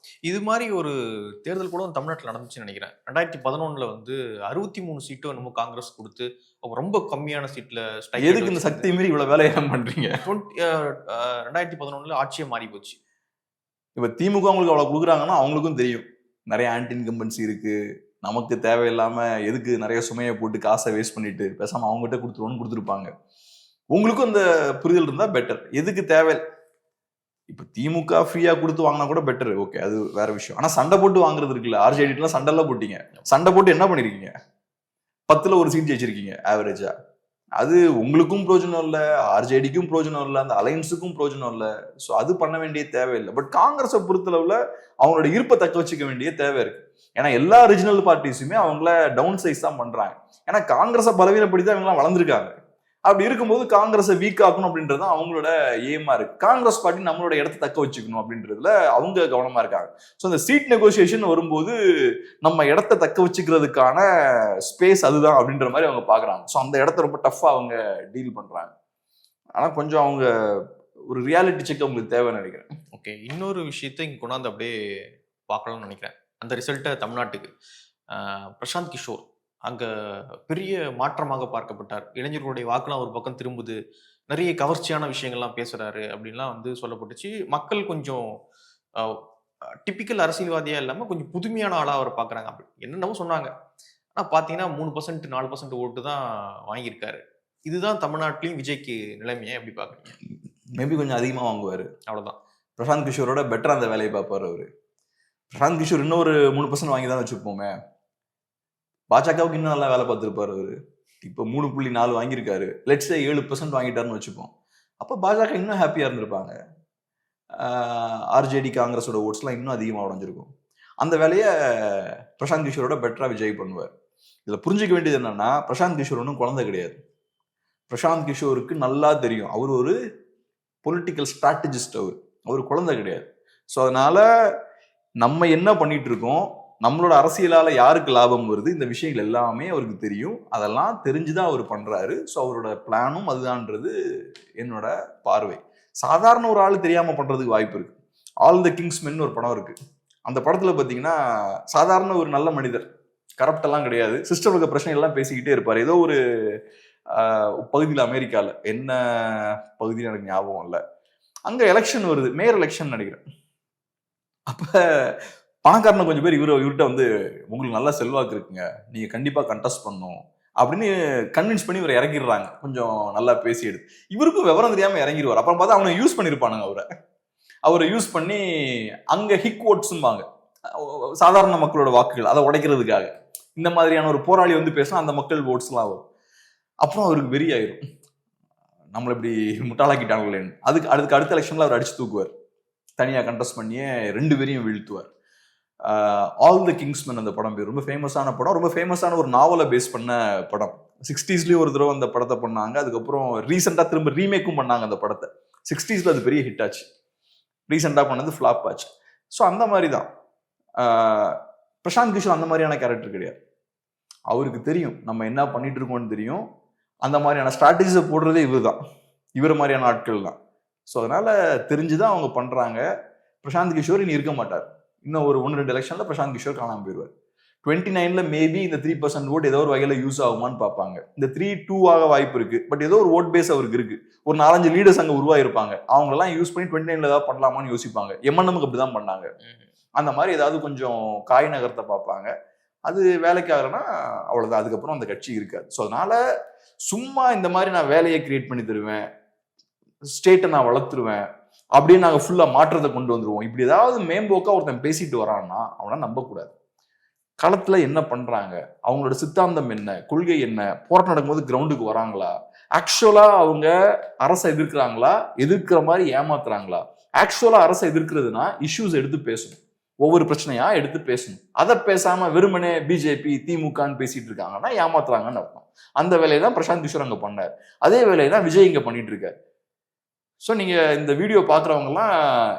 Speaker 2: இது மாதிரி ஒரு தேர்தல் கூட தமிழ்நாட்டில் நடந்துச்சுன்னு நினைக்கிறேன். 2011 வந்து 63 சீட்டும் நம்ம காங்கிரஸ் கொடுத்து அவங்க ரொம்ப கம்மியான சீட்ல
Speaker 1: எதுக்கு இந்த சக்தி மீறி இவ்வளவு வேலையை பண்றீங்க?
Speaker 2: 2011 ஆட்சியே மாறி போச்சு.
Speaker 1: இப்ப திமுக அவங்களுக்கு அவ்வளவு கொடுக்குறாங்கன்னா அவங்களுக்கும் தெரியும் நிறைய ஆன்டி இன்கம்பன்சி இருக்கு, நமக்கு தேவையில்லாம எதுக்கு நிறைய சுமையை போட்டு காசை வேஸ்ட் பண்ணிட்டு பேசாம அவங்ககிட்ட கொடுத்துருவோம்னு கொடுத்துருப்பாங்க. உங்களுக்கும் அந்த புரிதல் இருந்தா பெட்டர். எதுக்கு தேவை? இப்ப திமுக ஃப்ரீயா கொடுத்து வாங்கினா கூட பெட்டர், ஓகே, அது வேற விஷயம். ஆனா சண்டை போட்டு வாங்குறது இருக்குல்ல, ஆர்ஜேடிலாம் சண்டை எல்லாம் போட்டீங்க. சண்டை போட்டு என்ன பண்ணிருக்கீங்க? 10ல் 1 சீட் ஜெயிச்சிருக்கீங்க ஆவரேஜா. அது உங்களுக்கும் பிரோஜனம் இல்லை, ஆர்ஜேடிக்கும் பிரோஜனம் இல்லை, அந்த அலைன்ஸுக்கும் பிரோஜனம் இல்லை. ஸோ அது பண்ண வேண்டிய தேவையில்லை. பட் காங்கிரஸை பொறுத்தளவுல அவங்களோட இருப்பை தக்க வச்சுக்க வேண்டிய தேவை இருக்கு. ஏன்னா எல்லா ரீஜனல் பார்ட்டிஸுமே அவங்கள டவுன் சைஸ் தான் பண்றாங்க. ஏன்னா காங்கிரஸை பலவீனப்படி தான் இவங்கலாம் வளர்ந்துருக்காங்க. அப்படி இருக்கும்போது காங்கிரஸை வீக் ஆக்கணும் அப்படின்றது அவங்களோட எய்மா இருக்கு. காங்கிரஸ் பார்ட்டி நம்மளோட இடத்தை தக்க வச்சுக்கணும் அப்படின்றதுல அவங்க கவனமா இருக்காங்க. ஸோ அந்த சீட் நெகோசியேஷன் வரும்போது நம்ம இடத்த தக்க வச்சுக்கிறதுக்கான ஸ்பேஸ் அதுதான் அப்படின்ற மாதிரி அவங்க பாக்குறாங்க. ஸோ அந்த இடத்த ரொம்ப டஃபா அவங்க டீல் பண்றாங்க. ஆனா கொஞ்சம் அவங்க ஒரு ரியாலிட்டி செக் அவங்களுக்கு தேவைன்னு நினைக்கிறேன்.
Speaker 2: ஓகே, இன்னொரு விஷயத்தை இங்க கொண்டாந்து அப்படியே பார்க்கலாம்னு நினைக்கிறேன். அந்த ரிசல்ட்டை தமிழ்நாட்டுக்கு பிரசாந்த் கிஷோர் அங்க பெரிய மாற்றமாக பார்க்கப்பட்டார். இளைஞர்களுடைய வாக்குலாம் ஒரு பக்கம் திரும்புது, நிறைய கவர்ச்சியான விஷயங்கள்லாம் பேசுறாரு அப்படின்லாம் வந்து சொல்லப்பட்டுச்சு. மக்கள் கொஞ்சம் டிப்பிக்கல் அரசியல்வாதியா இல்லாம கொஞ்சம் புதுமையான ஆளா அவர் பாக்குறாங்க. அப்படி என்னென்னவோ சொன்னாங்க. ஆனா பாத்தீங்கன்னா 3% 4% ஓட்டு தான் வாங்கியிருக்காரு. இதுதான் தமிழ்நாட்டிலையும் விஜய்க்கு நிலைமையை எப்படி பாக்குறீங்க?
Speaker 1: மேபி கொஞ்சம் அதிகமா வாங்குவாரு,
Speaker 2: அவ்வளவுதான்.
Speaker 1: பிரசாந்த் கிஷோரோட பெட்டரா அந்த வேலையை பார்ப்பாரு அவரு. பிரசாந்த் கிஷோர் இன்னொரு 3% வாங்கி தான் வச்சுப்போமே, பாஜகவுக்கு இன்னும் நல்லா வேலை பார்த்துருப்பாரு அவரு. இப்போ 3.4 வாங்கியிருக்காரு, லெட்ஸ் 7% வாங்கிட்டாருன்னு வச்சுப்போம். அப்போ பாஜக இன்னும் ஹாப்பியா இருந்திருப்பாங்க. ஆர்ஜேடி காங்கிரஸோட ஓட்ஸ்லாம் இன்னும் அதிகமாக உடஞ்சிருக்கும். அந்த வேலையை பிரசாந்த் கிஷோரோட பெட்டரா விஜய் பண்ணுவார். இதுல புரிஞ்சுக்க வேண்டியது என்னன்னா, பிரசாந்த் கிஷோர் ஒன்றும் குழந்தை கிடையாது. பிரசாந்த் கிஷோருக்கு நல்லா தெரியும் அவர் ஒரு பொலிட்டிக்கல் ஸ்ட்ராட்டஜிஸ்ட். அவர் குழந்தை கிடையாது. ஸோ அதனால நம்ம என்ன பண்ணிட்டு இருக்கோம், நம்மளோட அரசியலால யாருக்கு லாபம் வருது, இந்த விஷயங்கள் எல்லாமே அவருக்கு தெரியும். அதெல்லாம் தெரிஞ்சுதான் அவர் பண்றாரு. ஸோ அவரோட பிளானும் அதுதான்ன்றது என்னோட பார்வை. சாதாரண ஒரு ஆள் தெரியாம பண்றதுக்கு வாய்ப்பு இருக்கு. ஆல் த கிங்ஸ்மென் ஒரு படம் இருக்கு. அந்த படத்துல பாத்தீங்கன்னா சாதாரண ஒரு நல்ல மனிதர், கரப்ட் எல்லாம் கிடையாது, சிஸ்டம் இருக்க பிரச்சனை எல்லாம் பேசிக்கிட்டே இருப்பாரு. ஏதோ ஒரு பகுதியில், அமெரிக்கால என்ன பகுதியில் எனக்கு ஞாபகம் இல்லை, அங்க எலெக்ஷன் வருது, மேயர் எலெக்ஷன் நினைக்கிறேன். அப்ப பணக்காரனை கொஞ்சம் பேர் இவர்கிட்ட வந்து உங்களுக்கு நல்ல செல்வாக்கு இருக்குங்க, நீங்க கண்டிப்பா கண்டெஸ்ட் பண்ணணும் அப்படின்னு கன்வின்ஸ் பண்ணி இவரை இறங்கிடுறாங்க. கொஞ்சம் நல்லா பேசி எடுத்து இவருக்கும் விவரம் தெரியாம இறங்கிடுவார். அப்புறம் பார்த்தா அவனை யூஸ் பண்ணிருப்பானுங்க. அவரை யூஸ் பண்ணி அங்க ஹிக் ஓட்ஸ்ம்பாங்க, சாதாரண மக்களோட வாக்குகள், அதை உடைக்கிறதுக்காக இந்த மாதிரியான ஒரு போராளி வந்து பேசினா அந்த மக்கள் ஓட்ஸ்லாம் வரும். அப்புறம் அவருக்கு வெறி ஆயிரும், நம்மளை இப்படி முட்டாளாக்கிட்டாங்களேன்னு. அதுக்கு அடுத்த எலெக்ஷன்ல அவர் அடிச்சு தூக்குவார், தனியா கண்டெஸ்ட் பண்ணியே 2 பேரையும் வீழ்த்துவார். ஆல் தி கிங்ஸ்மேன் அந்த படம் பேர், ரொம்ப ஃபேமஸான படம், ரொம்ப ஃபேமஸான ஒரு நாவலை பேஸ் பண்ண படம். 60ஸ்லயும் ஒரு தடவை அந்த படத்தை பண்ணாங்க, அதுக்கப்புறம் ரீசெண்டா திரும்ப ரீமேக்கும் பண்ணாங்க அந்த படத்தை. 60ஸ்ல அது பெரிய ஹிட் ஆச்சு, ரீசெண்டா பண்ணது ஃபிளாப் ஆச்சு. ஸோ அந்த மாதிரி தான் பிரசாந்த் கிஷோர் அந்த மாதிரியான கேரக்டர் கிடையாது. அவருக்கு தெரியும் நம்ம என்ன பண்ணிட்டு இருக்கோம்னு தெரியும், அந்த மாதிரியான ஸ்ட்ராட்டஜிஸை போடுறதே இவர் மாதிரியான ஆட்கள் தான். ஸோ அதனால தெரிஞ்சுதான் அவங்க பண்றாங்க. பிரசாந்த் கிஷோர் இனி இருக்க மாட்டார், இன்னும் ஒரு 1-2 எலெக்ஷன்ல பிரசாந்த் கிஷோர் காணாம போயிடுவார். 29ல மேபி இந்த 3% ஓட் ஏதோ ஒரு வகையில யூஸ் ஆகுமான்னு பார்ப்பாங்க. இந்த 3-2 ஆக வாய்ப்பு இருக்கு, பட் ஏதோ ஒரு ஓட் பேஸ் அவருக்கு இருக்கு, ஒரு 4-5 லீடர்ஸ் அங்க உருவாயிருப்பாங்க, அவங்களெல்லாம் யூஸ் பண்ணி 29ல ஏதாவது பண்ணலாமான்னு யோசிப்பாங்க. எம்என்எம்க்கு அப்படிதான் பண்ணாங்க. அந்த மாதிரி ஏதாவது கொஞ்சம் காய் நகரத்தை பார்ப்பாங்க. அது வேலைக்கு ஆகுறன்னா அவ்வளவுதான், அதுக்கப்புறம் அந்த கட்சி இருக்காது. ஸோ அதனால சும்மா இந்த மாதிரி நான் வேலையை கிரியேட் பண்ணி தருவேன், ஸ்டேட்டை நான் வளர்த்துருவேன் அப்படின்னு நாங்கள் ஃபுல்லா மாற்றத்தை கொண்டு வந்துருவோம், இப்படி ஏதாவது மேம்போக்கா ஒருத்தன் பேசிட்டு வரான்னா அவனை நம்பக்கூடாது. களத்துல என்ன பண்றாங்க, அவங்களோட சித்தாந்தம் என்ன, கொள்கை என்ன, போராட்டம் நடக்கும்போது கிரவுண்டுக்கு வராங்களா, ஆக்சுவலா அவங்க அரசை எதிர்க்கிறாங்களா, எதிர்க்கிற மாதிரி ஏமாத்துறாங்களா. ஆக்சுவலா அரசை எதிர்க்கிறதுனா இஷ்யூஸ் எடுத்து பேசணும், ஒவ்வொரு பிரச்சனையா எடுத்து பேசணும். அதை பேசாம வெறுமனே பிஜேபி திமுகன்னு பேசிட்டு இருக்காங்கன்னா ஏமாத்துறாங்கன்னு அர்த்தம். அந்த வேலையை தான் பிரசாந்த் கிஷோர் அங்க பண்ணார், அதே வேலையை தான் விஜய் இங்க பண்ணிட்டு இருக்காரு. ஸோ நீங்க இந்த வீடியோ பாக்குறவங்கலாம்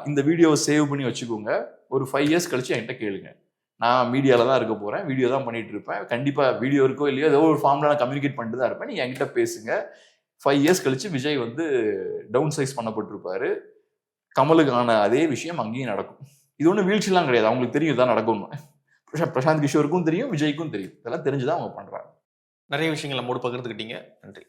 Speaker 1: இந்த வீடியோவை சேவ் பண்ணி வச்சுக்கோங்க, ஒரு 5 இயர்ஸ் கழிச்சு என்கிட்ட கேளுங்க. நான் மீடியால தான் இருக்க போறேன், வீடியோ தான் பண்ணிட்டு இருப்பேன், கண்டிப்பா வீடியோ இருக்கோ இல்லையோ ஏதோ ஒரு ஃபார்ம்ல நான் கம்யூனிகேட் பண்ணிட்டு தான் இருப்பேன், நீங்க என்கிட்ட பேசுங்க. 5 இயர்ஸ் கழிச்சு விஜய் வந்து டவுன் சைஸ் பண்ணப்பட்டிருப்பாரு, கமலுக்கான அதே விஷயம் அங்கேயும் நடக்கும். இது ஒன்றும் வீழ்ச்சிலாம் கிடையாது, அவங்களுக்கு தெரியும் தான் நடக்கும். பிரசாந்த் கிஷோருக்கும் தெரியும், விஜய்க்கும் தெரியும், இதெல்லாம் தெரிஞ்சுதான் அவங்க பண்றாங்க.
Speaker 2: நிறைய விஷயங்கள் நம்மோடு பகிர்ந்துக்கிட்டீங்க, நன்றி.